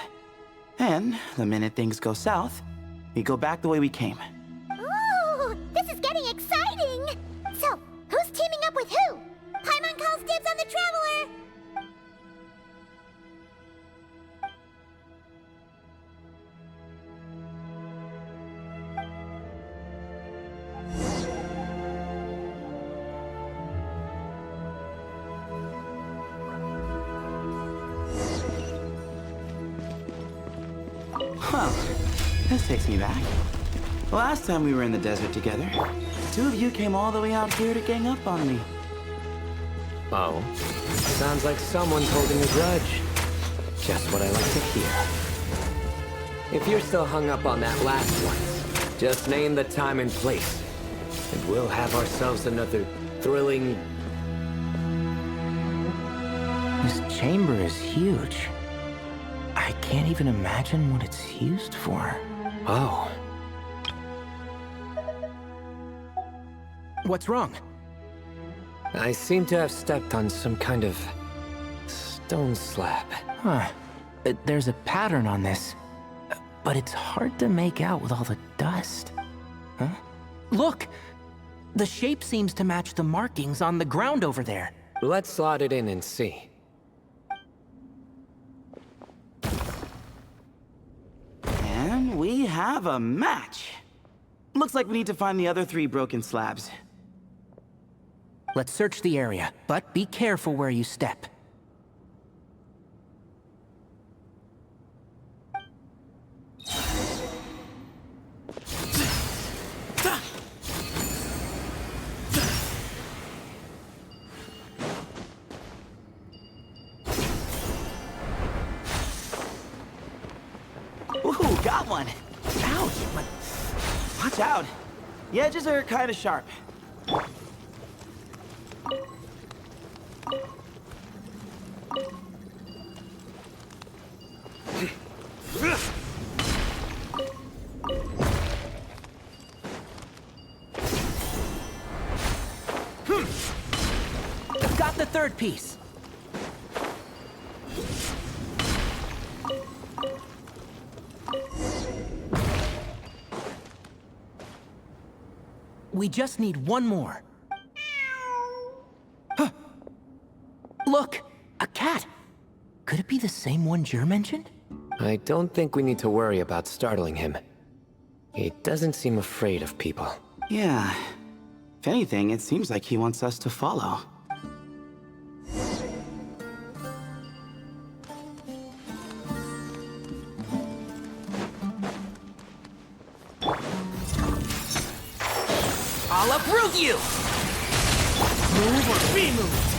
And the minute things go south, we go back the way we came. Ooh, this is getting exciting! So, who's teaming up with who? Paimon calls dibs on the Traveler! Oh, this takes me back. Last time we were in the desert together, the two of you came all the way out here to gang up on me. Oh? Sounds like someone's holding a grudge. Just what I like to hear. If you're still hung up on that last one, just name the time and place, and we'll have ourselves another thrilling... This chamber is huge. I can't even imagine what it's used for. Oh. What's wrong? I seem to have stepped on some kind of... stone slab. Huh. There's a pattern on this, but it's hard to make out with all the dust. Huh? Look! The shape seems to match the markings on the ground over there. Let's slot it in and see. And we have a match. Looks like we need to find the other 3 broken slabs. Let's search the area, but be careful where you step. Ooh, got one. Ouch. Watch out. The edges are kind of sharp. Got the 3rd piece. We just need one more. Huh. Look! A cat! Could it be the same one Jer mentioned? I don't think we need to worry about startling him. He doesn't seem afraid of people. Yeah. If anything, it seems like he wants us to follow. I'll uproot you! Move or be moved!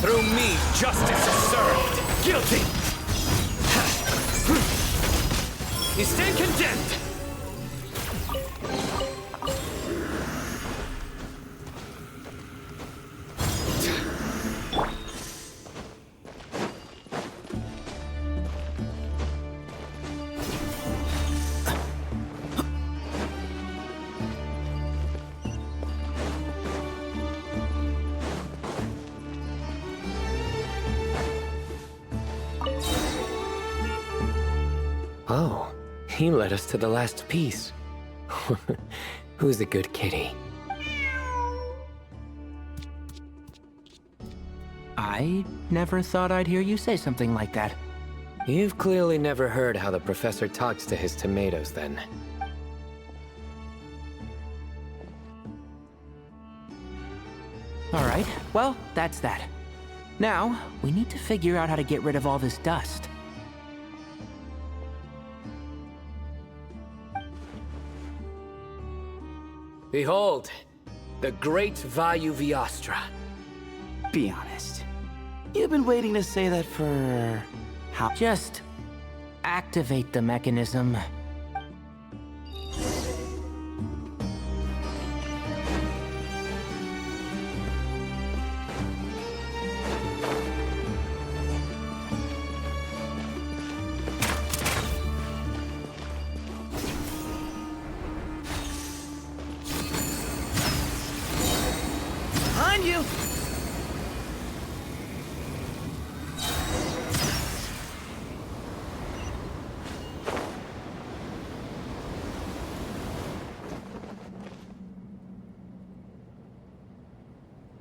Through me, justice is served. Guilty! You stand condemned! Oh, he led us to the last piece. Who's a good kitty? I never thought I'd hear you say something like that. You've clearly never heard how the professor talks to his tomatoes, then. Alright, well, that's that. Now, we need to figure out how to get rid of all this dust. Behold, the great Vayu Viastra. Be honest. You've been waiting to say that for... how... Just activate the mechanism. Behind you!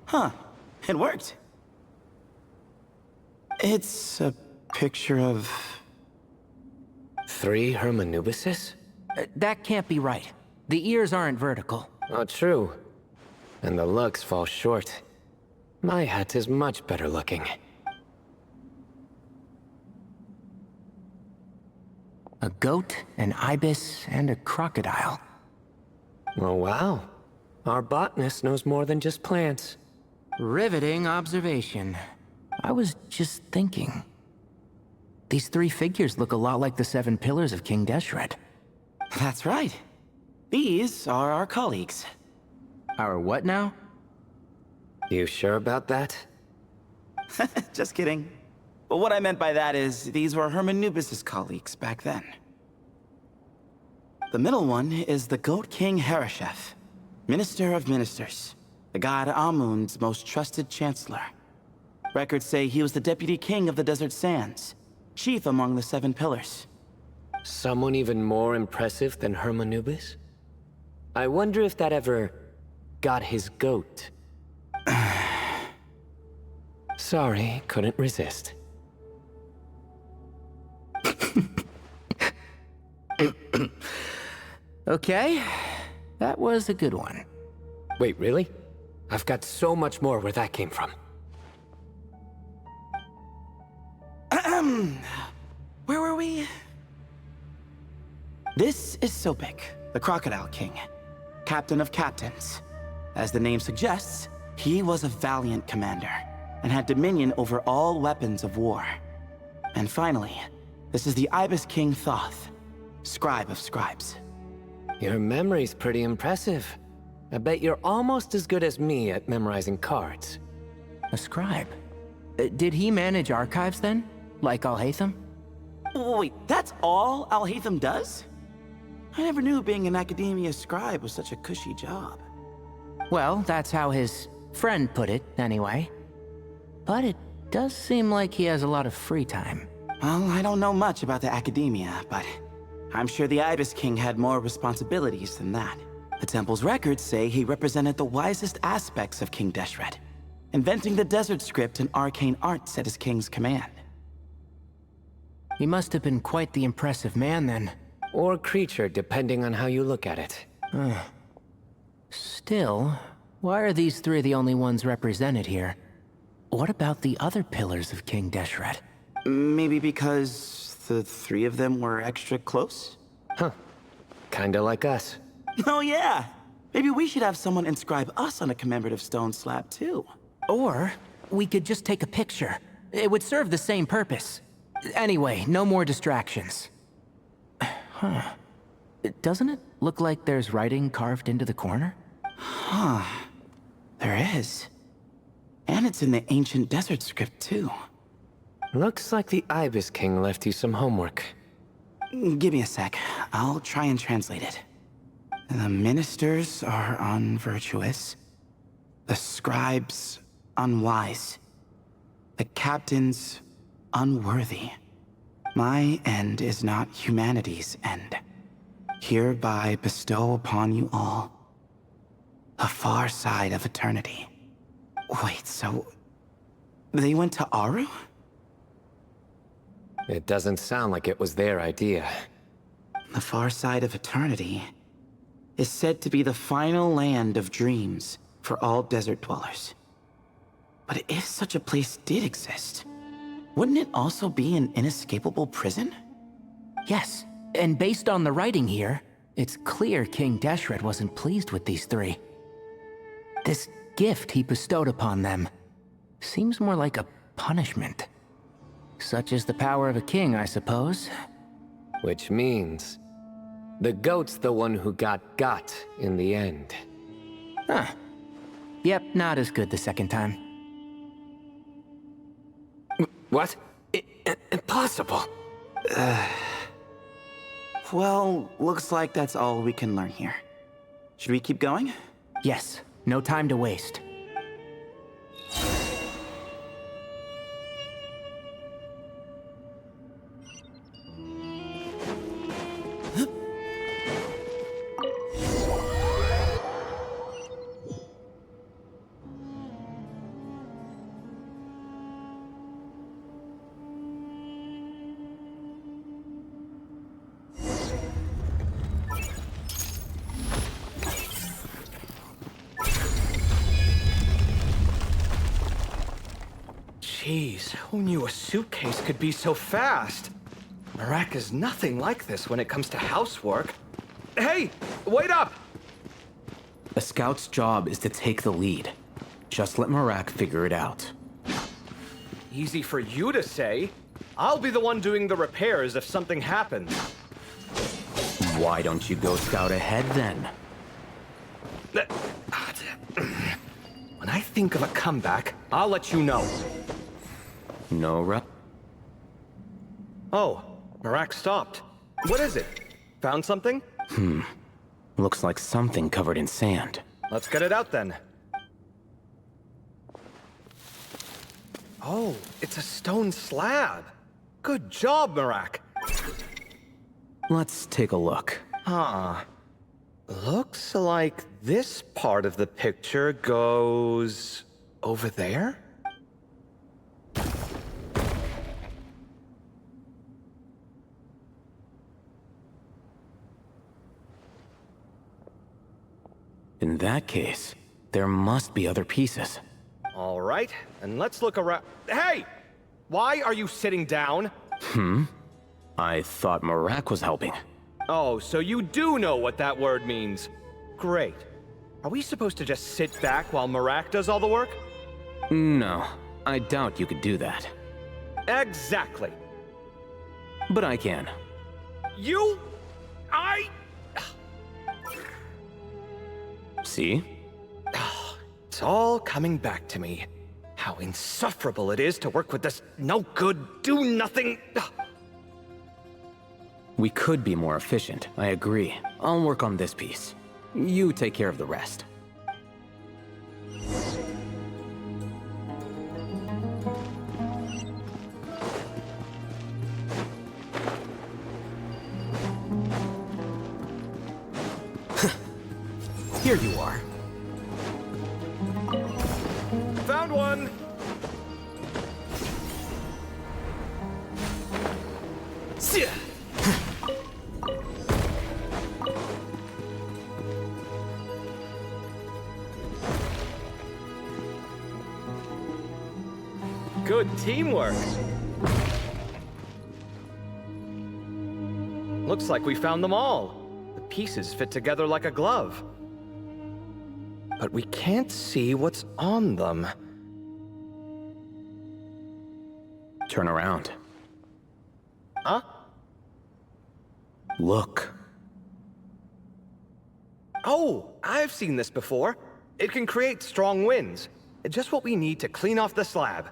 Huh. It worked. It's a picture of... 3 Hermanubises? That can't be right. The ears aren't vertical. Oh, true. And the looks fall short. My hat is much better looking. A goat, an ibis, and a crocodile. Oh, wow. Our botanist knows more than just plants. Riveting observation. I was just thinking. These three figures look a lot like the 7 pillars of King Deshret. That's right. These are our colleagues. Our what now? You sure about that? Just kidding. But what I meant by that is, these were Hermanubis' colleagues back then. The middle one is the Goat King Hereshef, Minister of Ministers, the god Amun's most trusted chancellor. Records say he was the deputy king of the Desert Sands, chief among the 7 pillars. Someone even more impressive than Hermanubis? I wonder if that ever got his goat. Sorry, couldn't resist. Okay, that was a good one. Wait, really? I've got so much more where that came from. Where were we? This is Sopik, the Crocodile King, captain of captains. As the name suggests, he was a valiant commander and had dominion over all weapons of war. And finally, this is the Ibis King Thoth, scribe of scribes. Your memory's pretty impressive. I bet you're almost as good as me at memorizing cards. A scribe? Did he manage archives then? Like Alhaitham? Wait, that's all Alhaitham does? I never knew being an academia scribe was such a cushy job. Well, that's how his friend put it, anyway. But it does seem like he has a lot of free time. Well, I don't know much about the academia, but I'm sure the Ibis King had more responsibilities than that. The temple's records say he represented the wisest aspects of King Deshret, inventing the desert script and arcane arts at his king's command. He must have been quite the impressive man then. Or creature, depending on how you look at it. Still, why are these three the only ones represented here? What about the other pillars of King Deshret? Maybe because the 3 of them were extra close? Huh. Kinda like us. Oh yeah! Maybe we should have someone inscribe us on a commemorative stone slab too. Or we could just take a picture. It would serve the same purpose. Anyway, no more distractions. Huh. Doesn't it look like there's writing carved into the corner? Huh. There is. And it's in the ancient desert script too. Looks like the Ibis King left you some homework. Give me a sec. I'll try and translate it. The ministers are unvirtuous. The scribes unwise. The captains unworthy. My end is not humanity's end. Hereby bestow upon you all the far side of eternity. Wait, so they went to Aru? It doesn't sound like it was their idea. The far side of eternity is said to be the final land of dreams for all desert dwellers. But if such a place did exist, wouldn't it also be an inescapable prison? Yes, and based on the writing here, it's clear King Deshret wasn't pleased with these three. This gift he bestowed upon them seems more like a punishment. Such is the power of a king, I suppose. Which means the goat's the one who got in the end. Huh. Yep, not as good the second time. What? Impossible. Well, looks like that's all we can learn here. Should we keep going? Yes, no time to waste. Jeez, who knew a suitcase could be so fast? Marak is nothing like this when it comes to housework. Hey, wait up! A scout's job is to take the lead. Just let Marak figure it out. Easy for you to say. I'll be the one doing the repairs if something happens. Why don't you go scout ahead then? When I think of a comeback, I'll let you know. Nora? Oh, Marak stopped. What is it? Found something? Looks like something covered in sand. Let's get it out then. Oh, it's a stone slab. Good job, Marak. Let's take a look. Huh. Looks like this part of the picture goes over there? In that case, there must be other pieces. All right, and let's look around. Hey! Why are you sitting down? I thought Marak was helping. Oh, so you do know what that word means. Great. Are we supposed to just sit back while Marak does all the work? No, I doubt you could do that. Exactly. But I can. See? It's all coming back to me. How insufferable it is to work with this no-good, do-nothing... We could be more efficient, I agree. I'll work on this piece. You take care of the rest. Here you are. Found one! Good teamwork. Looks like we found them all. The pieces fit together like a glove. But we can't see what's on them. Turn around. Huh? Look. Oh, I've seen this before. It can create strong winds. Just what we need to clean off the slab.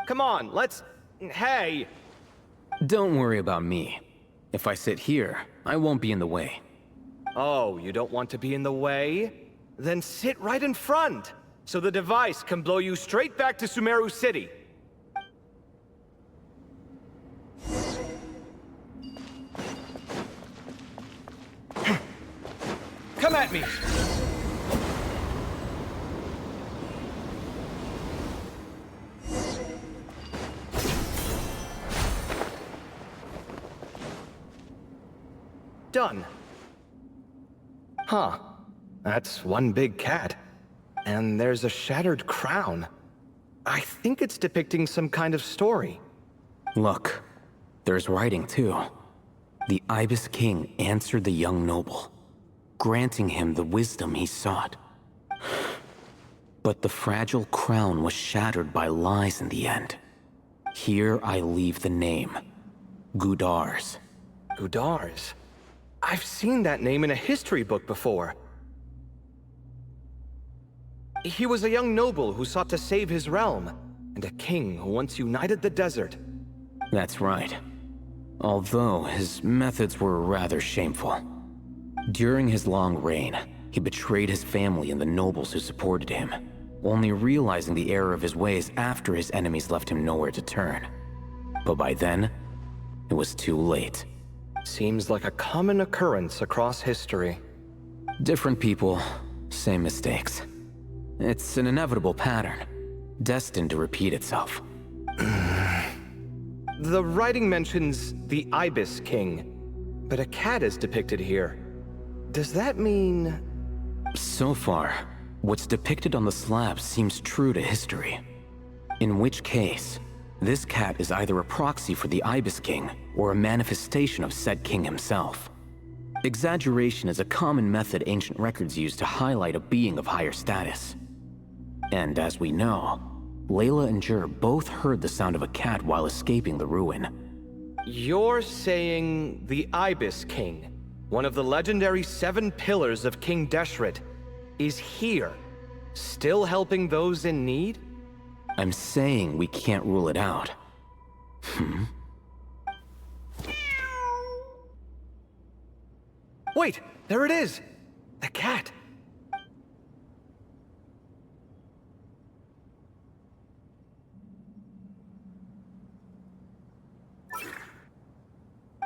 Come on, let's... Hey! Don't worry about me. If I sit here, I won't be in the way. Oh, you don't want to be in the way? Then sit right in front, so the device can blow you straight back to Sumeru City. Come at me! Done. Huh. That's one big cat. And there's a shattered crown. I think it's depicting some kind of story. Look, there's writing too. The Ibis King answered the young noble, granting him the wisdom he sought. But the fragile crown was shattered by lies in the end. Here I leave the name, Gudars. Gudars. I've seen that name in a history book before. He was a young noble who sought to save his realm, and a king who once united the desert. That's right. Although his methods were rather shameful. During his long reign, he betrayed his family and the nobles who supported him, only realizing the error of his ways after his enemies left him nowhere to turn. But by then, it was too late. Seems like a common occurrence across history. Different people, same mistakes. It's an inevitable pattern, destined to repeat itself. The writing mentions the Ibis King, but a cat is depicted here. Does that mean... So far, what's depicted on the slab seems true to history. In which case, This cat is either a proxy for the Ibis King or a manifestation of said king himself. Exaggeration is a common method ancient records use to highlight a being of higher status. And as we know, Layla and Jur both heard the sound of a cat while escaping the ruin. You're saying the Ibis King, one of the legendary 7 pillars of King Deshret, is here, still helping those in need? I'm saying we can't rule it out. Wait, there it is! The cat!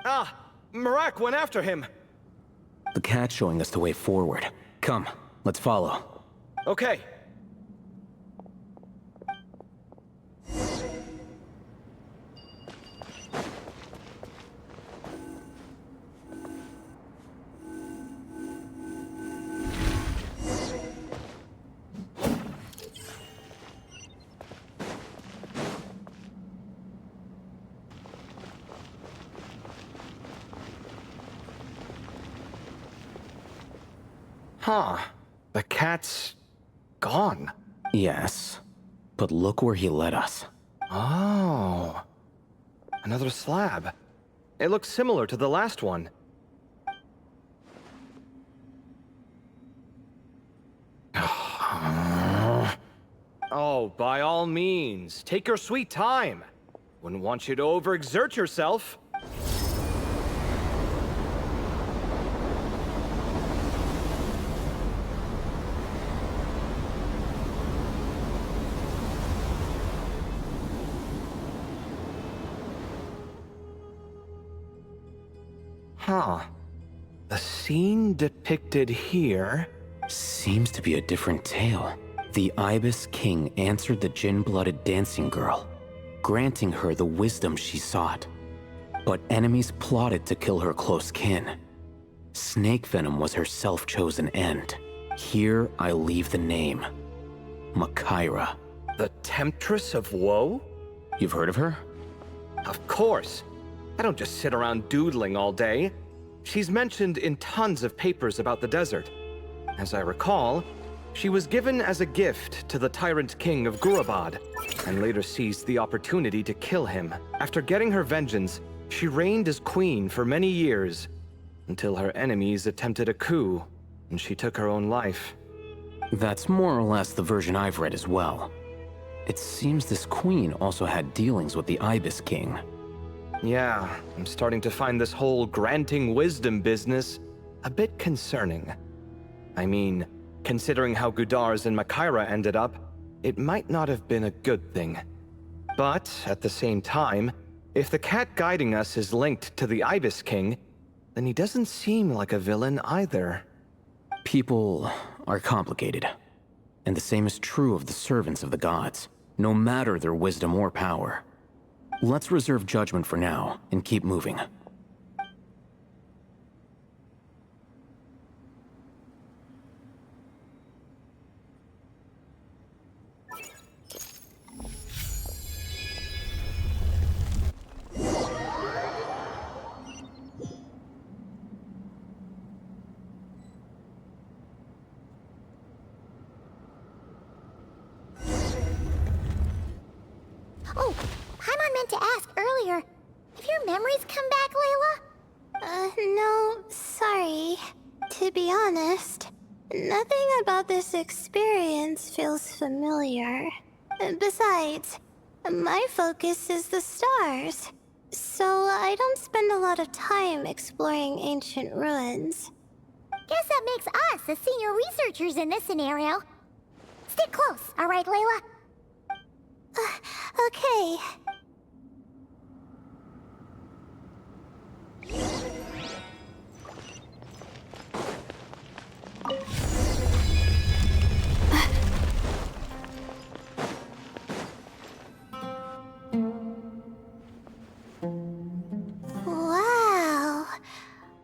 Ah! Marak went after him! The cat's showing us the way forward. Come, let's follow. Okay. Huh. The cat's gone. Yes, but look where he led us. Oh. Another slab. It looks similar to the last one. Oh, by all means, take your sweet time. Wouldn't want you to overexert yourself. Huh. The scene depicted here... Seems to be a different tale. The Ibis King answered the Jinn-blooded dancing girl, granting her the wisdom she sought. But enemies plotted to kill her close kin. Snake venom was her self-chosen end. Here I leave the name. Makaira. The Temptress of Woe? You've heard of her? Of course. I don't just sit around doodling all day. She's mentioned in tons of papers about the desert. As I recall, she was given as a gift to the Tyrant King of Gurabad, and later seized the opportunity to kill him. After getting her vengeance, she reigned as queen for many years, until her enemies attempted a coup, and she took her own life. That's more or less the version I've read as well. It seems this queen also had dealings with the Ibis King. Yeah, I'm starting to find this whole granting wisdom business a bit concerning. I mean, considering how Gudars and Makaira ended up, it might not have been a good thing. But, at the same time, if the cat guiding us is linked to the Ibis King, then he doesn't seem like a villain either. People are complicated. And the same is true of the servants of the gods, no matter their wisdom or power. Let's reserve judgment for now, and keep moving. Oh, Paimon meant to ask earlier. Have your memories come back, Layla? No, sorry. To be honest, nothing about this experience feels familiar. Besides, my focus is the stars, so I don't spend a lot of time exploring ancient ruins. Guess that makes us the senior researchers in this scenario. Stick close, all right, Layla? Okay. Wow.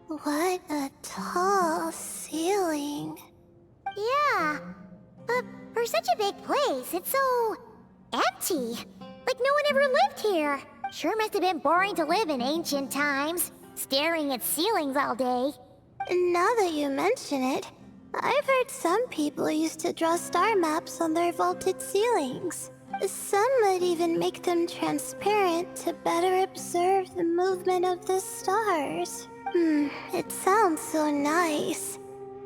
What a tall ceiling. Yeah. But for such a big place, it's so... empty. Like no one ever lived here. Sure must have been boring to live in ancient times, staring at ceilings all day. Now that you mention it, I've heard some people used to draw star maps on their vaulted ceilings. Some might even make them transparent to better observe the movement of the stars. It sounds so nice.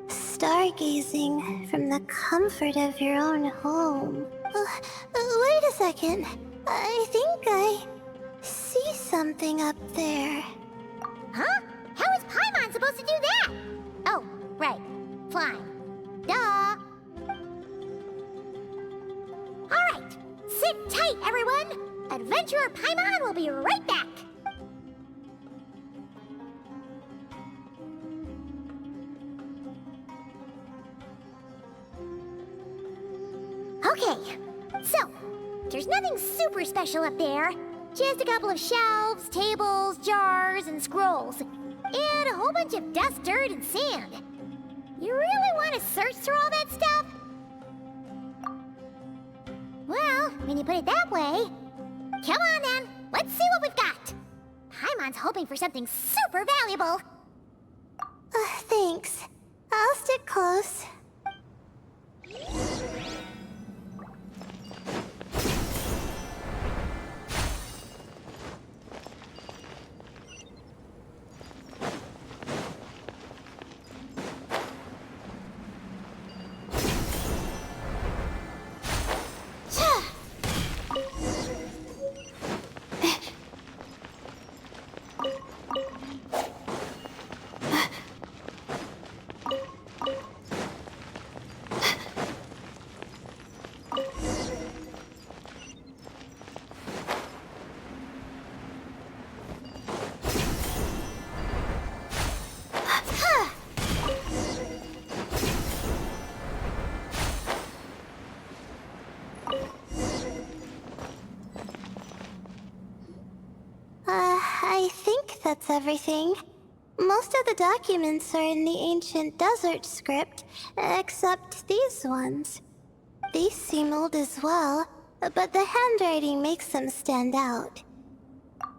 Stargazing from the comfort of your own home. Wait a second. I think I see something up there. Huh? How is Paimon supposed to do that? Oh, right. Flying. Duh. Alright. Sit tight, everyone. Adventurer Paimon will be right back. Okay, so, there's nothing super special up there. Just a couple of shelves, tables, jars, and scrolls. And a whole bunch of dust, dirt, and sand. You really want to search through all that stuff? Well, when you put it that way... Come on then, let's see what we've got. Paimon's hoping for something super valuable. Thanks. I'll stick close. I think that's everything. Most of the documents are in the ancient desert script, except these ones. These seem old as well, but the handwriting makes them stand out.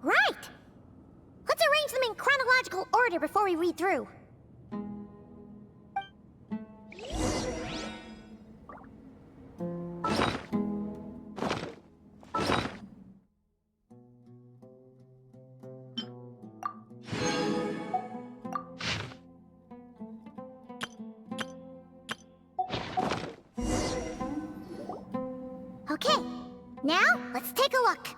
Right! Let's arrange them in chronological order before we read through. Okay, now let's take a look.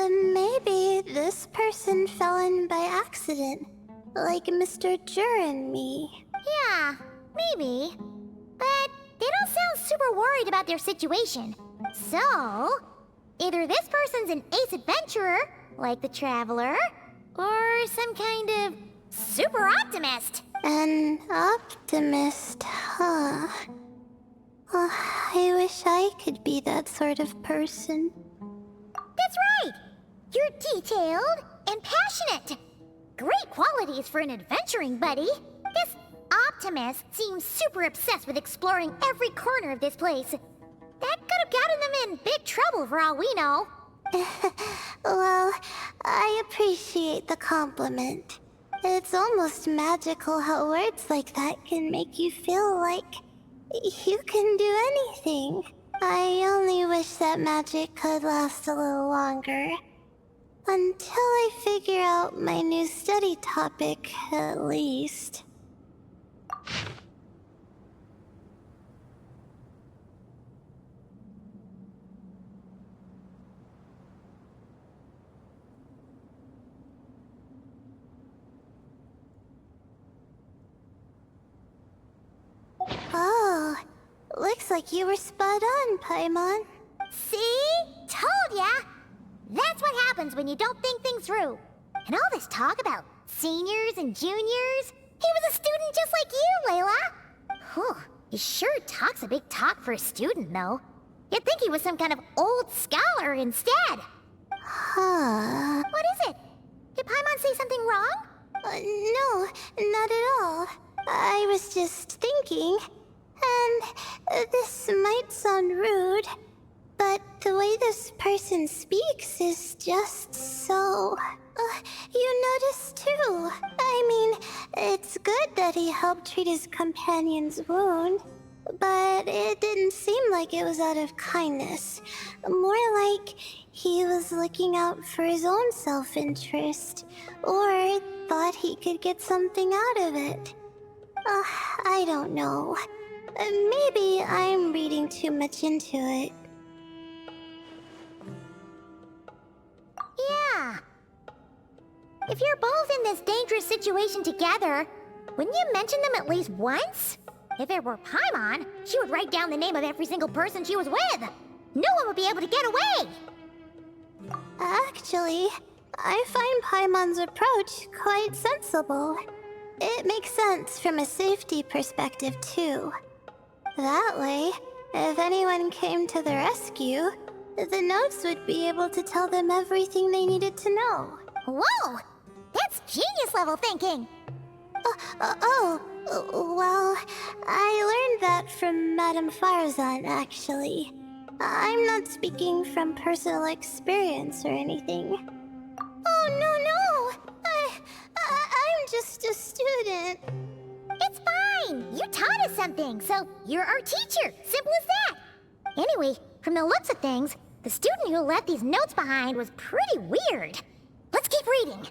Maybe this person fell in by accident, like Mr. Jur and me. Yeah, maybe. But they don't sound super worried about their situation. So, either this person's an ace adventurer, like the Traveler, or some kind of super optimist. An optimist, huh? Oh, I wish I could be that sort of person. That's right! You're detailed and passionate. Great qualities for an adventuring buddy. This optimist seems super obsessed with exploring every corner of this place. That could have gotten them in big trouble for all we know. Well, I appreciate the compliment. It's almost magical how words like that can make you feel like you can do anything. I only wish that magic could last a little longer. Until I figure out my new study topic, at least. Oh, looks like you were spot on, Paimon. See? Told ya! That's what happens when you don't think things through. And all this talk about seniors and juniors, he was a student just like you, Layla. Whew, He sure talks a big talk for a student, though. You'd think he was some kind of old scholar instead. Huh. What is it? Did Paimon say something wrong? No, not at all. I was just thinking, and this might sound rude, but the way this person speaks is just so... you noticed too. I mean, it's good that he helped treat his companion's wound, but it didn't seem like it was out of kindness. More like he was looking out for his own self-interest, or thought he could get something out of it. I don't know. Maybe I'm reading too much into it. Yeah. If you're both in this dangerous situation together, wouldn't you mention them at least once? If it were Paimon, she would write down the name of every single person she was with. No one would be able to get away. Actually, I find Paimon's approach quite sensible. It makes sense from a safety perspective, too. That way, if anyone came to the rescue, the notes would be able to tell them everything they needed to know. Whoa! That's genius-level thinking! Well, I learned that from Madame Farzan, actually. I'm not speaking from personal experience or anything. Oh, no! I'm just a student. It's fine! You taught us something, so you're our teacher. Simple as that. Anyway, from the looks of things, the student who left these notes behind was pretty weird. Let's keep reading.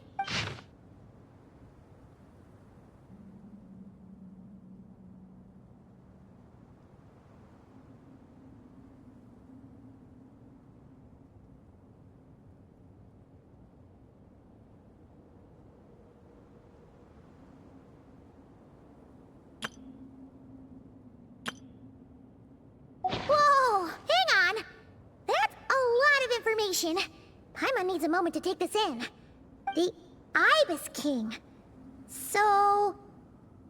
Whoa! Hang on! That's a lot of information. Paimon needs a moment to take this in. The Ibis King. So...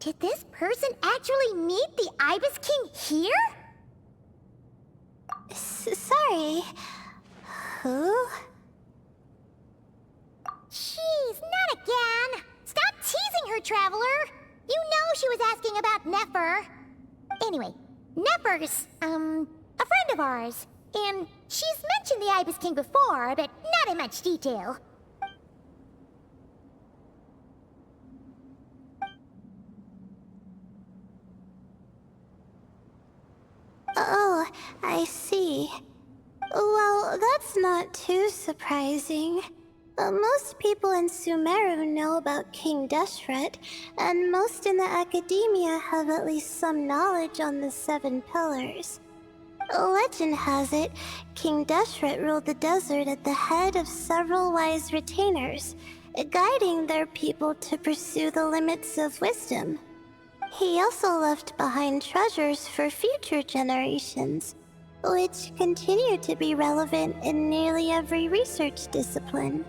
did this person actually meet the Ibis King here? Sorry. Who? Jeez, not again! Stop teasing her, Traveler! You know she was asking about Nefer. Anyway, Nefer's, a friend of ours. And she's mentioned the Ibis King before, but not in much detail. Oh, I see. Well, that's not too surprising. Most people in Sumeru know about King Deshret, and most in the academia have at least some knowledge on the 7 pillars. Legend has it, King Deshret ruled the desert at the head of several wise retainers, guiding their people to pursue the limits of wisdom. He also left behind treasures for future generations, which continue to be relevant in nearly every research discipline.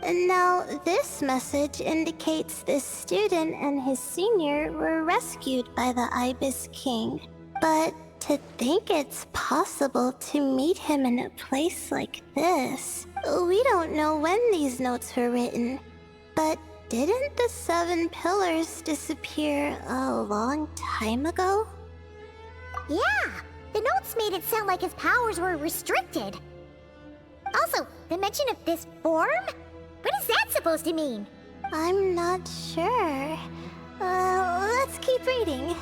Now, this message indicates this student and his senior were rescued by the Ibis King. But to think it's possible to meet him in a place like this... We don't know when these notes were written, but didn't the 7 pillars disappear a long time ago? Yeah, the notes made it sound like his powers were restricted. Also, the mention of this form? What is that supposed to mean? I'm not sure. Let's keep reading.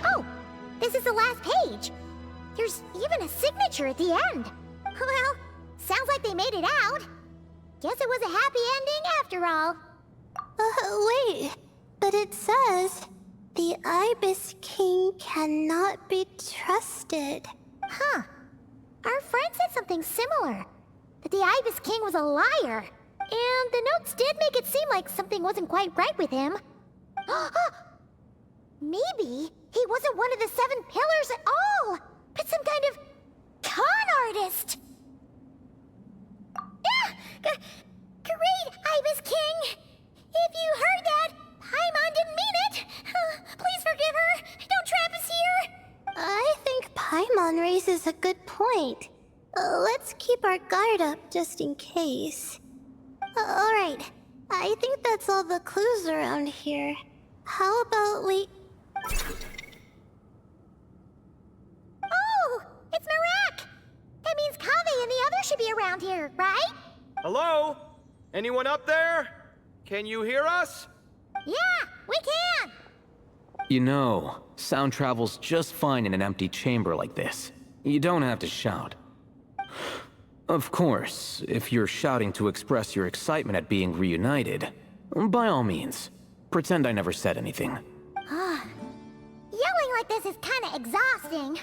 Oh, this is the last page. There's even a signature at the end. Well, sounds like they made it out. Guess it was a happy ending after all. Wait. But it says, the Ibis King cannot be trusted. Huh. Our friend said something similar. That the Ibis King was a liar. And the notes did make it seem like something wasn't quite right with him. Maybe he wasn't one of the 7 pillars at all, but some kind of con artist. Great, Ibis King! If you heard that, Paimon didn't mean it! Please forgive her! Don't trap us here! I think Paimon raises a good point. Let's keep our guard up just in case. Alright, I think that's all the clues around here. How about we... Oh! It's Marak! That means Kaveh and the others should be around here, right? Hello? Anyone up there? Can you hear us? Yeah, we can! You know, sound travels just fine in an empty chamber like this. You don't have to shout. Of course, if you're shouting to express your excitement at being reunited, by all means, pretend I never said anything. Yelling like this is kinda exhausting.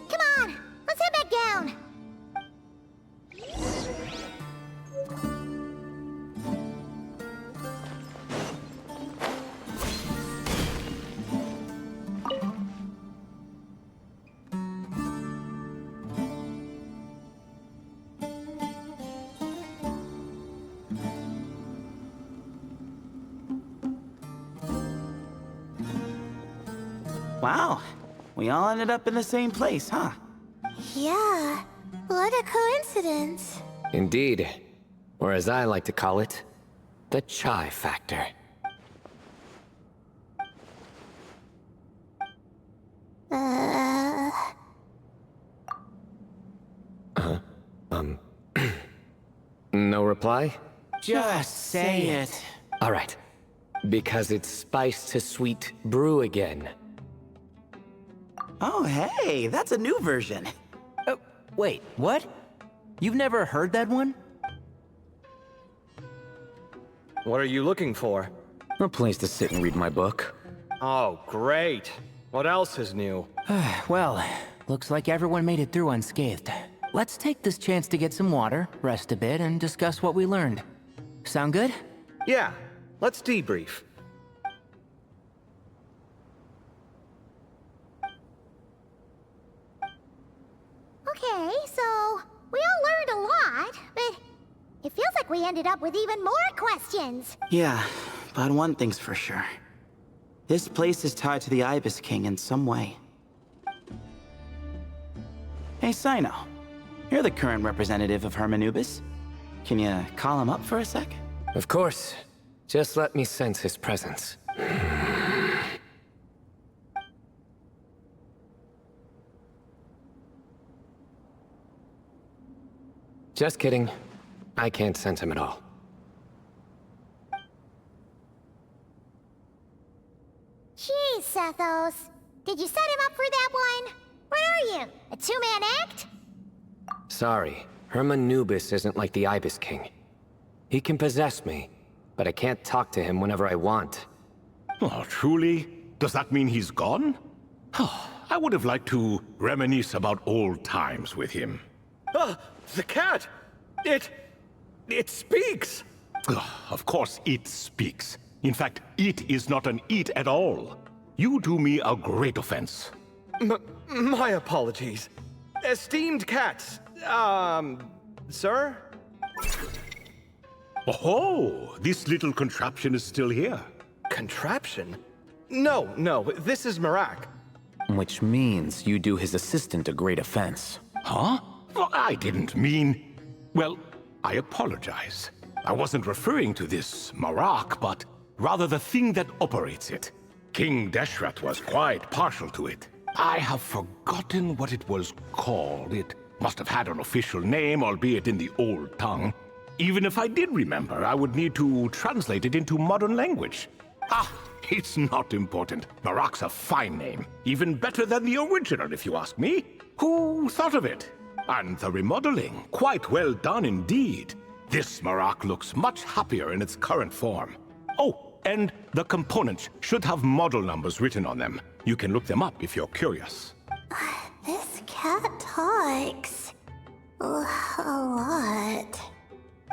Come on, let's head back down. Wow, we all ended up in the same place, huh? Yeah, what a coincidence. Indeed. Or as I like to call it, the chai factor. No reply? Just say it. All right. Because it's spice to sweet brew again. Oh, hey, that's a new version. Wait, what? You've never heard that one? What are you looking for? A place to sit and read my book. Oh, great. What else is new? Well, looks like everyone made it through unscathed. Let's take this chance to get some water, rest a bit, and discuss what we learned. Sound good? Yeah, let's debrief. Okay, so we all learned a lot, but it feels like we ended up with even more questions. Yeah, but one thing's for sure. This place is tied to the Ibis King in some way. Hey, Sino. You're the current representative of Hermanubis. Can you call him up for a sec? Of course. Just let me sense his presence. Just kidding. I can't sense him at all. Jeez, Sethos. Did you set him up for that one? What are you, a two-man act? Sorry, Hermanubis isn't like the Ibis King. He can possess me, but I can't talk to him whenever I want. Oh, truly? Does that mean he's gone? I would have liked to reminisce about old times with him. The cat! It speaks! Of course it speaks. In fact, it is not an it at all. You do me a great offense. My apologies. Esteemed cats, sir? Oh, this little contraption is still here. Contraption? No, this is Marak. Which means you do his assistant a great offense. Huh? Well, I didn't mean... Well, I apologize. I wasn't referring to this Marak, but rather the thing that operates it. King Deshret was quite partial to it. I have forgotten what it was called. It must have had an official name, albeit in the old tongue. Even if I did remember, I would need to translate it into modern language. It's not important. Marak's a fine name. Even better than the original, if you ask me. Who thought of it? And the remodeling, quite well done indeed. This Marak looks much happier in its current form. Oh, and the components should have model numbers written on them. You can look them up if you're curious. This cat talks a lot.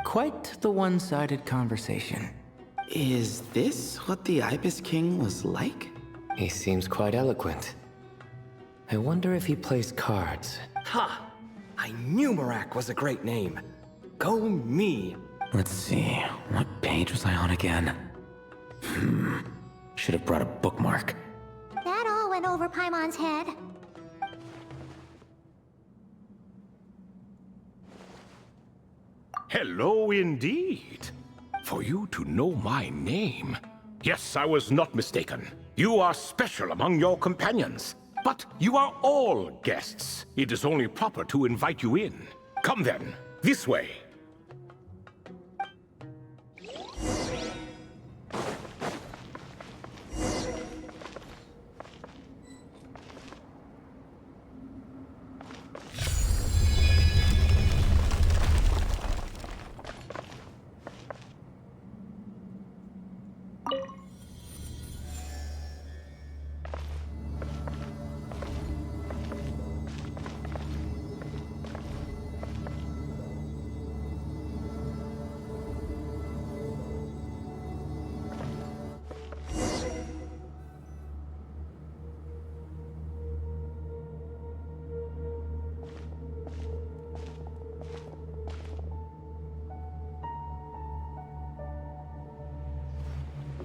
Quite the one-sided conversation. Is this what the Ibis King was like? He seems quite eloquent. I wonder if he plays cards. Ha! I knew Marak was a great name. Go me. Let's see, what page was I on again? Should have brought a bookmark. That all went over Paimon's head. Hello indeed. For you to know my name. Yes, I was not mistaken. You are special among your companions. But you are all guests. It is only proper to invite you in. Come then, this way.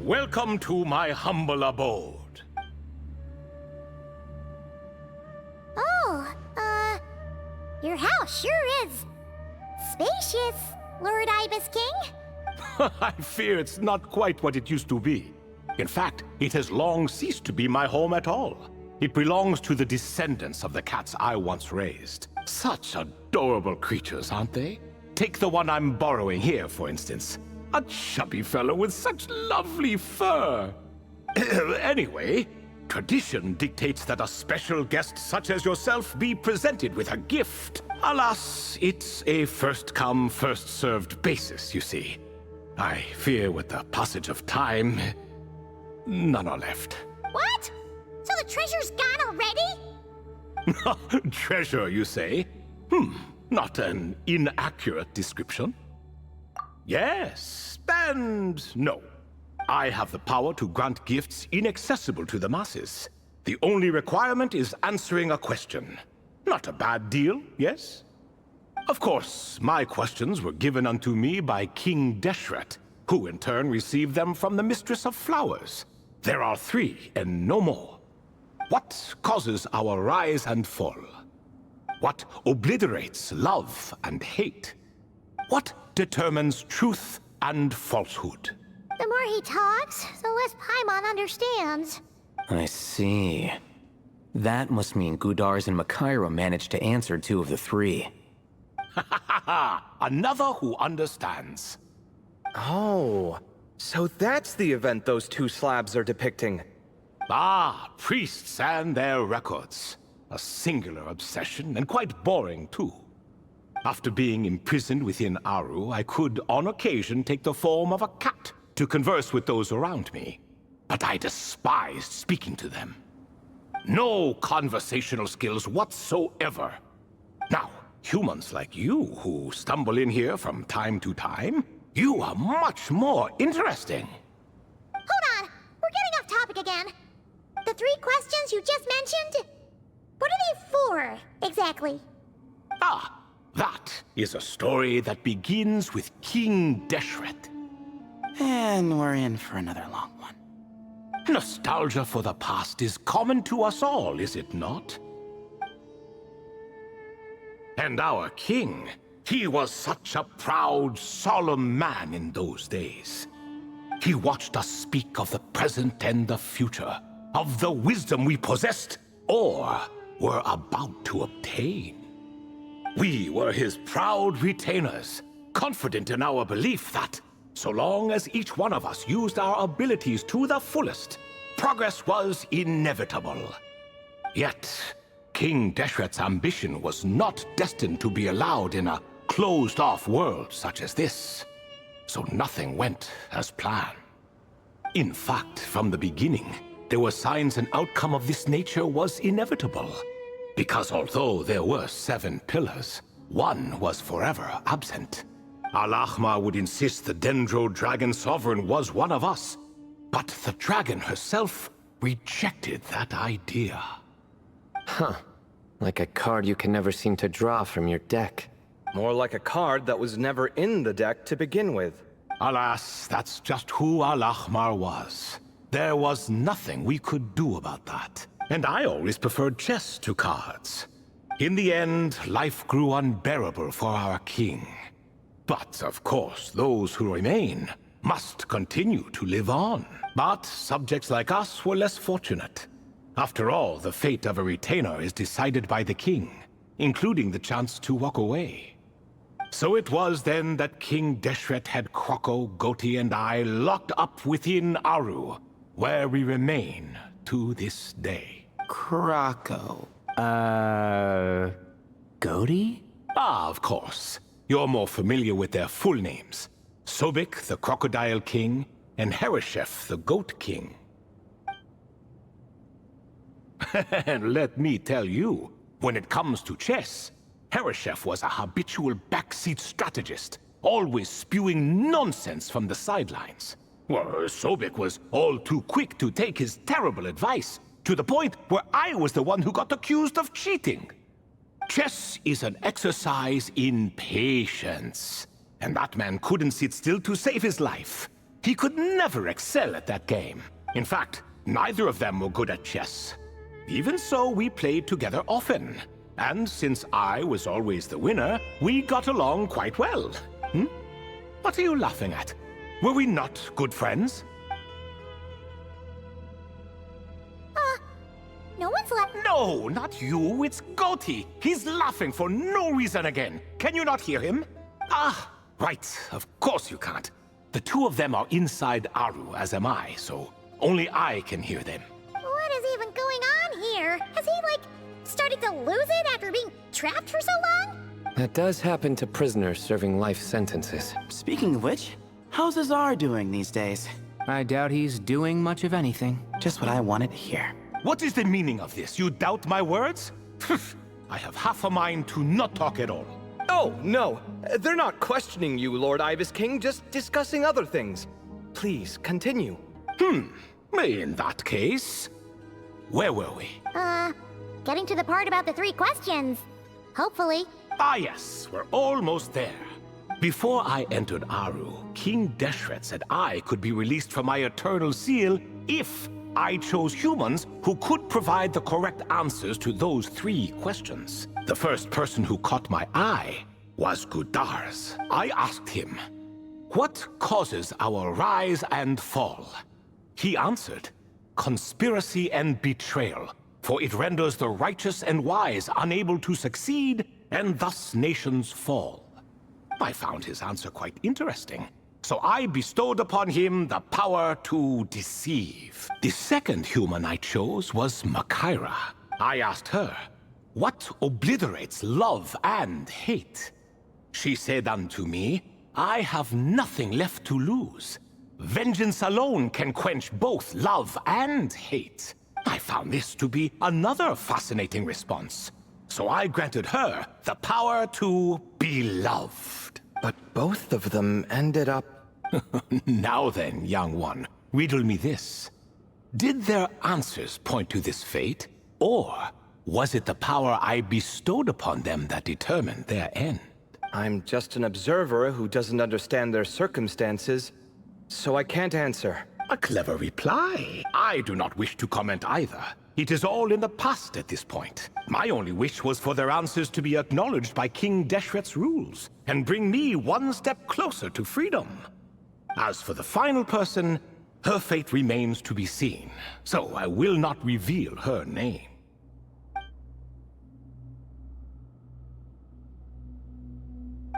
Welcome to my humble abode. Oh, your house sure is spacious, Lord Ibis King. I fear it's not quite what it used to be. In fact, it has long ceased to be my home at all. It belongs to the descendants of the cats I once raised. Such adorable creatures, aren't they? Take the one I'm borrowing here, for instance. A chubby fellow with such lovely fur. Anyway, tradition dictates that a special guest such as yourself be presented with a gift. Alas, it's a first-come, first-served basis, you see. I fear with the passage of time, none are left. What? So the treasure's gone already? Treasure, you say? Not an inaccurate description. Yes, and no. I have the power to grant gifts inaccessible to the masses. The only requirement is answering a question. Not a bad deal, yes? Of course, my questions were given unto me by King Deshret, who in turn received them from the Mistress of Flowers. There are 3, and no more. What causes our rise and fall? What obliterates love and hate? What determines truth and falsehood? The more he talks, the less Paimon understands. I see. That must mean Gudars and Makaira managed to answer 2 of the 3. Another who understands. Oh, so that's the event those 2 slabs are depicting. Ah, priests and their records. A singular obsession, and quite boring too. After being imprisoned within Aru, I could, on occasion, take the form of a cat to converse with those around me. But I despised speaking to them. No conversational skills whatsoever. Now, humans like you who stumble in here from time to time, you are much more interesting. Hold on, we're getting off topic again. The 3 questions you just mentioned? What are they for, exactly? Ah, that is a story that begins with King Deshret. And we're in for another long one. Nostalgia for the past is common to us all, is it not? And our king, he was such a proud, solemn man in those days. He watched us speak of the present and the future, of the wisdom we possessed, or were about to obtain. We were his proud retainers, confident in our belief that, so long as each one of us used our abilities to the fullest, progress was inevitable. Yet, King Deshret's ambition was not destined to be allowed in a closed-off world such as this. So nothing went as planned. In fact, from the beginning, there were signs an outcome of this nature was inevitable. Because although there were 7 pillars, one was forever absent. Al-Ahmar would insist the Dendro Dragon Sovereign was one of us. But the dragon herself rejected that idea. Huh. Like a card you can never seem to draw from your deck. More like a card that was never in the deck to begin with. Alas, that's just who Al-Ahmar was. There was nothing we could do about that. And I always preferred chess to cards. In the end, life grew unbearable for our king. But, of course, those who remain must continue to live on. But subjects like us were less fortunate. After all, the fate of a retainer is decided by the king, including the chance to walk away. So it was then that King Deshret had Kroko, Goti, and I locked up within Aru, where we remain to this day. Kroko. Goti? Ah, of course. You're more familiar with their full names. Sobek, the Crocodile King, and Hereshef, the Goat King. And let me tell you, when it comes to chess, Hereshef was a habitual backseat strategist, always spewing nonsense from the sidelines. Well, Sobek was all too quick to take his terrible advice, to the point where I was the one who got accused of cheating. Chess is an exercise in patience, and that man couldn't sit still to save his life. He could never excel at that game. In fact, neither of them were good at chess. Even so, we played together often. And since I was always the winner, we got along quite well. What are you laughing at? Were we not good friends? No one's left. No, not you. It's Goti. He's laughing for no reason again. Can you not hear him? Ah, right. Of course you can't. The two of them are inside Aru, as am I, so only I can hear them. What is even going on here? Has he, started to lose it after being trapped for so long? That does happen to prisoners serving life sentences. Speaking of which, how's Azar doing these days? I doubt he's doing much of anything. Just what I wanted to hear. What is the meaning of this? You doubt my words? I have half a mind to not talk at all. Oh, no. They're not questioning you, Lord Ibis King, just discussing other things. Please, continue. In that case, where were we? Getting to the part about the 3 questions. Hopefully. Ah yes, we're almost there. Before I entered Aru, King Deshret said I could be released from my eternal seal if I chose humans who could provide the correct answers to those 3 questions. The first person who caught my eye was Gudars. I asked him, what causes our rise and fall? He answered, conspiracy and betrayal, for it renders the righteous and wise unable to succeed, and thus nations fall. I found his answer quite interesting, so I bestowed upon him the power to deceive. The second human I chose was Makaira. I asked her, what obliterates love and hate? She said unto me, I have nothing left to lose. Vengeance alone can quench both love and hate. I found this to be another fascinating response, so I granted her the power to be loved. But both of them ended up... Now then, young one, riddle me this. Did their answers point to this fate, or was it the power I bestowed upon them that determined their end? I'm just an observer who doesn't understand their circumstances, so I can't answer. A clever reply. I do not wish to comment either. It is all in the past at this point. My only wish was for their answers to be acknowledged by King Deshret's rules, and bring me one step closer to freedom. As for the final person, her fate remains to be seen, so I will not reveal her name.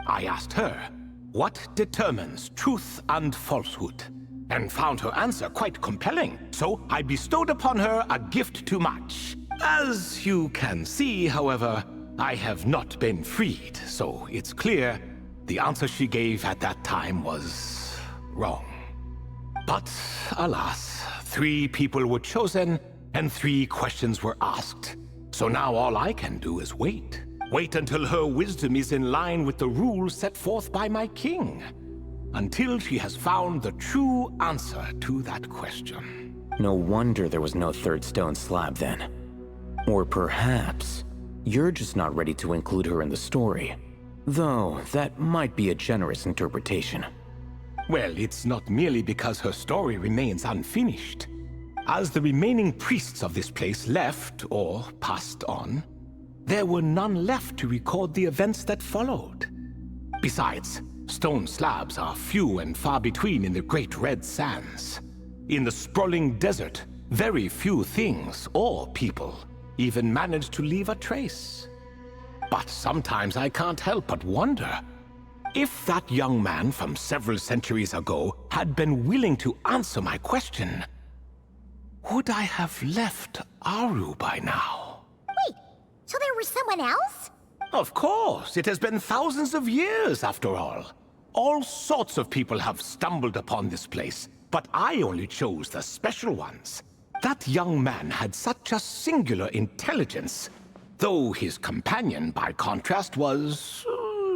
I asked her, what determines truth and falsehood? And found her answer quite compelling, so I bestowed upon her a gift to match. As you can see, however, I have not been freed, so it's clear the answer she gave at that time was wrong. But alas, 3 people were chosen, and 3 questions were asked. So now all I can do is wait. Wait until her wisdom is in line with the rules set forth by my king. Until she has found the true answer to that question. No wonder there was no third stone slab then. Or perhaps you're just not ready to include her in the story. Though, that might be a generous interpretation. Well, it's not merely because her story remains unfinished. As the remaining priests of this place left, or passed on, there were none left to record the events that followed. Besides, stone slabs are few and far between in the Great Red Sands. In the sprawling desert, very few things or people even manage to leave a trace. But sometimes I can't help but wonder, if that young man from several centuries ago had been willing to answer my question, would I have left Aru by now? Wait, so there was someone else? Of course, it has been thousands of years after all. All sorts of people have stumbled upon this place, but I only chose the special ones. That young man had such a singular intelligence, though his companion, by contrast, was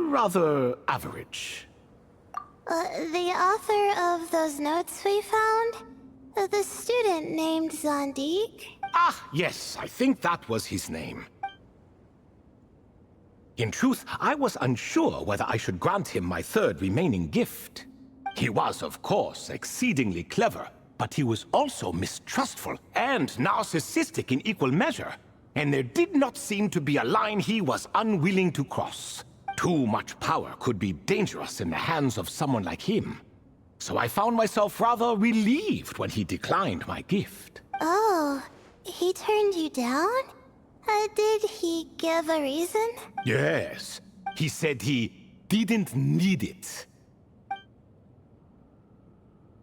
rather average. The author of those notes we found? The student named Zandik? Ah, yes, I think that was his name. In truth, I was unsure whether I should grant him my third remaining gift. He was, of course, exceedingly clever, but he was also mistrustful and narcissistic in equal measure, and there did not seem to be a line he was unwilling to cross. Too much power could be dangerous in the hands of someone like him. So I found myself rather relieved when he declined my gift. Oh, he turned you down? Did he give a reason? Yes, he said he didn't need it.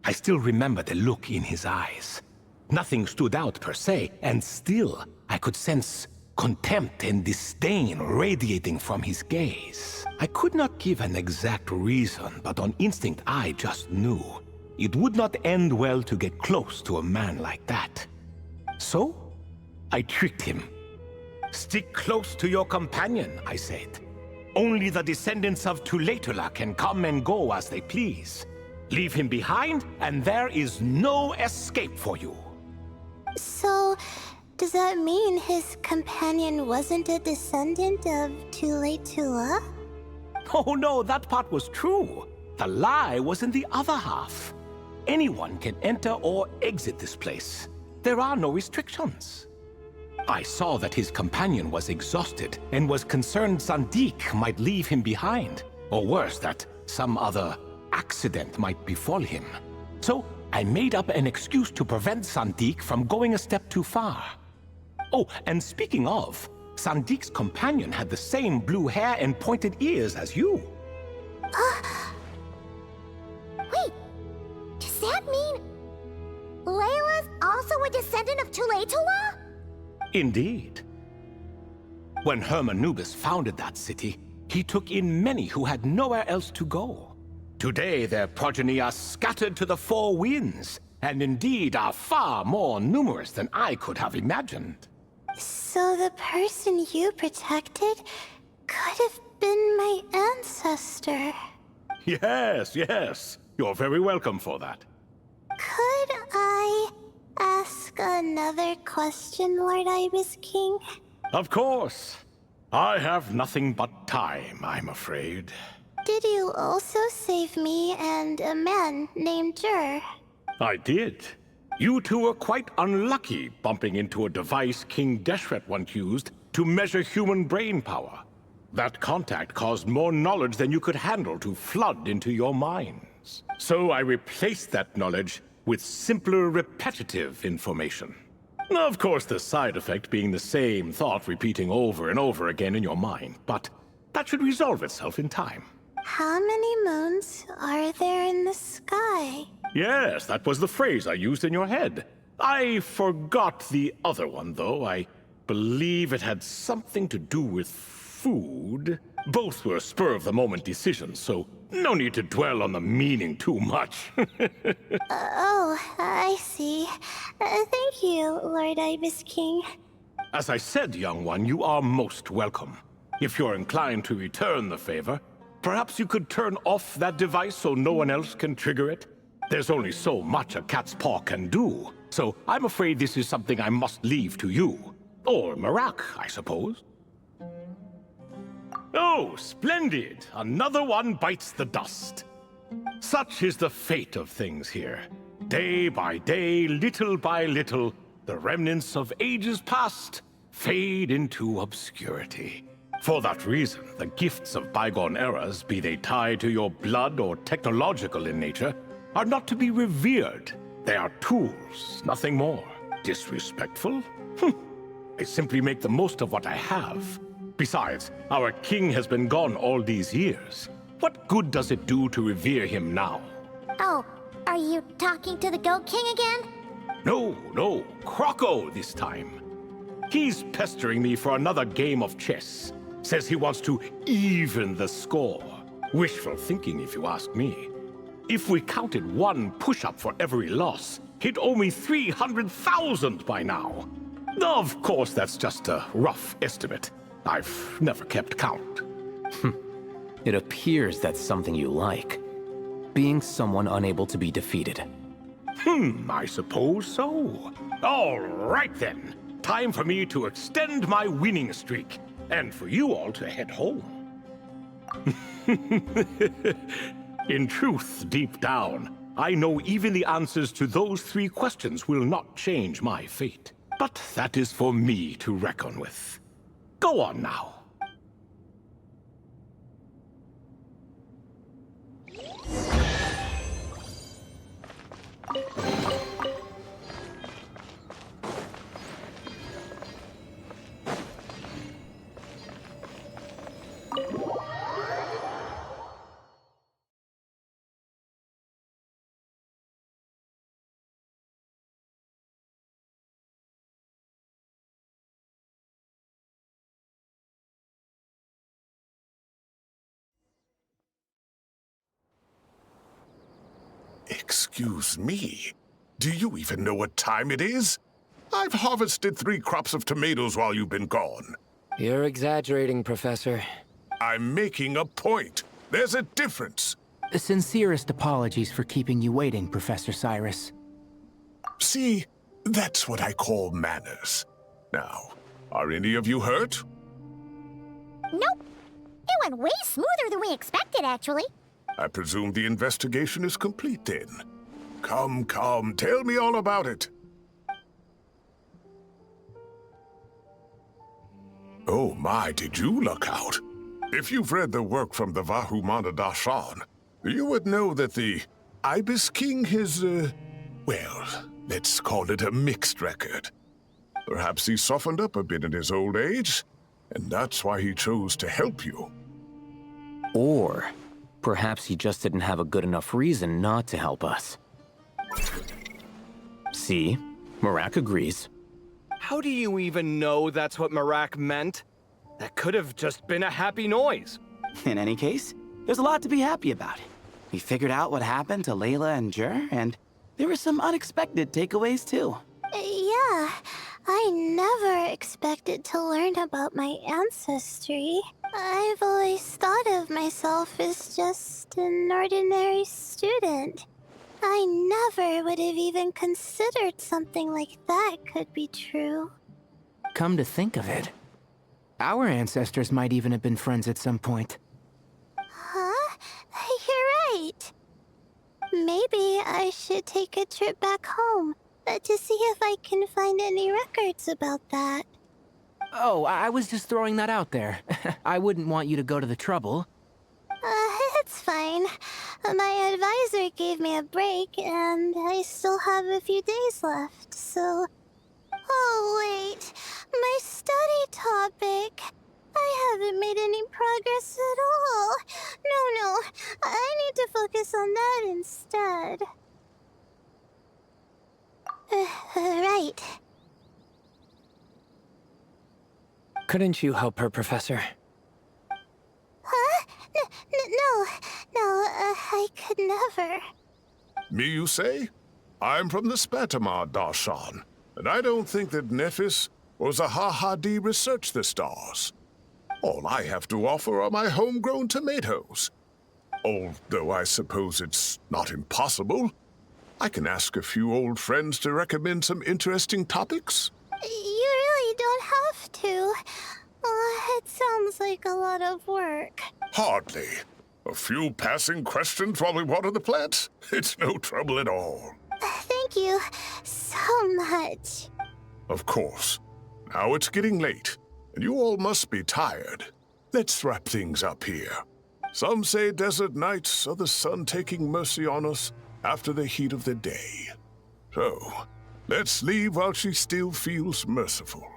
I still remember the look in his eyes. Nothing stood out per se, and still I could sense contempt and disdain radiating from his gaze. I could not give an exact reason, but on instinct I just knew. It would not end well to get close to a man like that. So, I tricked him. Stick close to your companion, I said. Only the descendants of Tulatula can come and go as they please. Leave him behind, and there is no escape for you. So, does that mean his companion wasn't a descendant of Tulatula? Oh no, that part was true. The lie was in the other half. Anyone can enter or exit this place. There are no restrictions. I saw that his companion was exhausted and was concerned Zandik might leave him behind, or worse, that some other accident might befall him. So I made up an excuse to prevent Zandik from going a step too far. Oh, and speaking of, Sandik's companion had the same blue hair and pointed ears as you. Wait, does that mean Layla's also a descendant of Tulatula? Indeed. When Hermanubis founded that city, he took in many who had nowhere else to go. Today their progeny are scattered to the four winds, and indeed are far more numerous than I could have imagined. So the person you protected could have been my ancestor. Yes, yes. You're very welcome for that. Could I ask another question, Lord Ibis King? Of course. I have nothing but time, I'm afraid. Did you also save me and a man named Jur? I did. You two were quite unlucky bumping into a device King Deshret once used to measure human brain power. That contact caused more knowledge than you could handle to flood into your minds. So I replaced that knowledge with simpler, repetitive information. Of course, the side effect being the same thought repeating over and over again in your mind, but that should resolve itself in time. How many moons are there in the sky? Yes, that was the phrase I used in your head. I forgot the other one, though. I believe it had something to do with food. Both were spur-of-the-moment decisions, so no need to dwell on the meaning too much. Oh, I see. Thank you, Lord Ibis King. As I said, young one, you are most welcome. If you're inclined to return the favor, perhaps you could turn off that device so no one else can trigger it? There's only so much a cat's paw can do, so I'm afraid this is something I must leave to you. Or Marak, I suppose. Oh, splendid! Another one bites the dust. Such is the fate of things here. Day by day, little by little, the remnants of ages past fade into obscurity. For that reason, the gifts of bygone eras, be they tied to your blood or technological in nature, are not to be revered. They are tools, nothing more. Disrespectful? I simply make the most of what I have. Besides, our king has been gone all these years. What good does it do to revere him now? Oh, are you talking to the Goat King again? No, Croco this time. He's pestering me for another game of chess. Says he wants to even the score. Wishful thinking, if you ask me. If we counted one push-up for every loss, he'd owe me 300,000 by now. Of course, that's just a rough estimate. I've never kept count. It appears that's something you like. Being someone unable to be defeated. I suppose so. All right then. Time for me to extend my winning streak. And for you all to head home. In truth, deep down, I know even the answers to those 3 questions will not change my fate. But that is for me to reckon with. Go on now. Excuse me? Do you even know what time it is? I've harvested 3 crops of tomatoes while you've been gone. You're exaggerating, Professor. I'm making a point. There's a difference. Sincerest apologies for keeping you waiting, Professor Cyrus. See, that's what I call manners. Now, are any of you hurt? Nope. It went way smoother than we expected, actually. I presume the investigation is complete then. Come, tell me all about it. Oh my, did you look out? If you've read the work from the Vahumana Dashan, you would know that the Ibis King is, well, let's call it a mixed record. Perhaps he softened up a bit in his old age, and that's why he chose to help you. Or perhaps he just didn't have a good enough reason not to help us. See? Marak agrees. How do you even know that's what Marak meant? That could have just been a happy noise. In any case, there's a lot to be happy about. We figured out what happened to Layla and Jur, and there were some unexpected takeaways too. Yeah, I never expected to learn about my ancestry. I've always thought of myself as just an ordinary student. I never would have even considered something like that could be true. Come to think of it, our ancestors might even have been friends at some point. Huh? You're right. Maybe I should take a trip back home to see if I can find any records about that. Oh, I was just throwing that out there. I wouldn't want you to go to the trouble. It's fine. My advisor gave me a break, and I still have a few days left, so... Oh, wait. My study topic. I haven't made any progress at all. No. I need to focus on that instead. Right. Couldn't you help her, Professor? Huh? No, I could never. Me, you say? I'm from the Spatamar Darshan, and I don't think that Nephis or Zahahadi researched the stars. All I have to offer are my homegrown tomatoes. Although I suppose it's not impossible. I can ask a few old friends to recommend some interesting topics. You really don't have to. It sounds like a lot of work. Hardly. A few passing questions while we water the plants? It's no trouble at all. Thank you so much. Of course. Now it's getting late, and you all must be tired. Let's wrap things up here. Some say desert nights are the sun taking mercy on us after the heat of the day. So, let's leave while she still feels merciful.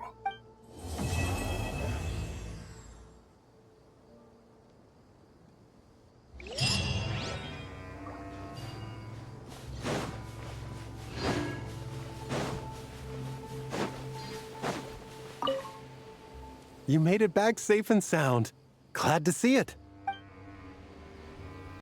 You made it back safe and sound. Glad to see it.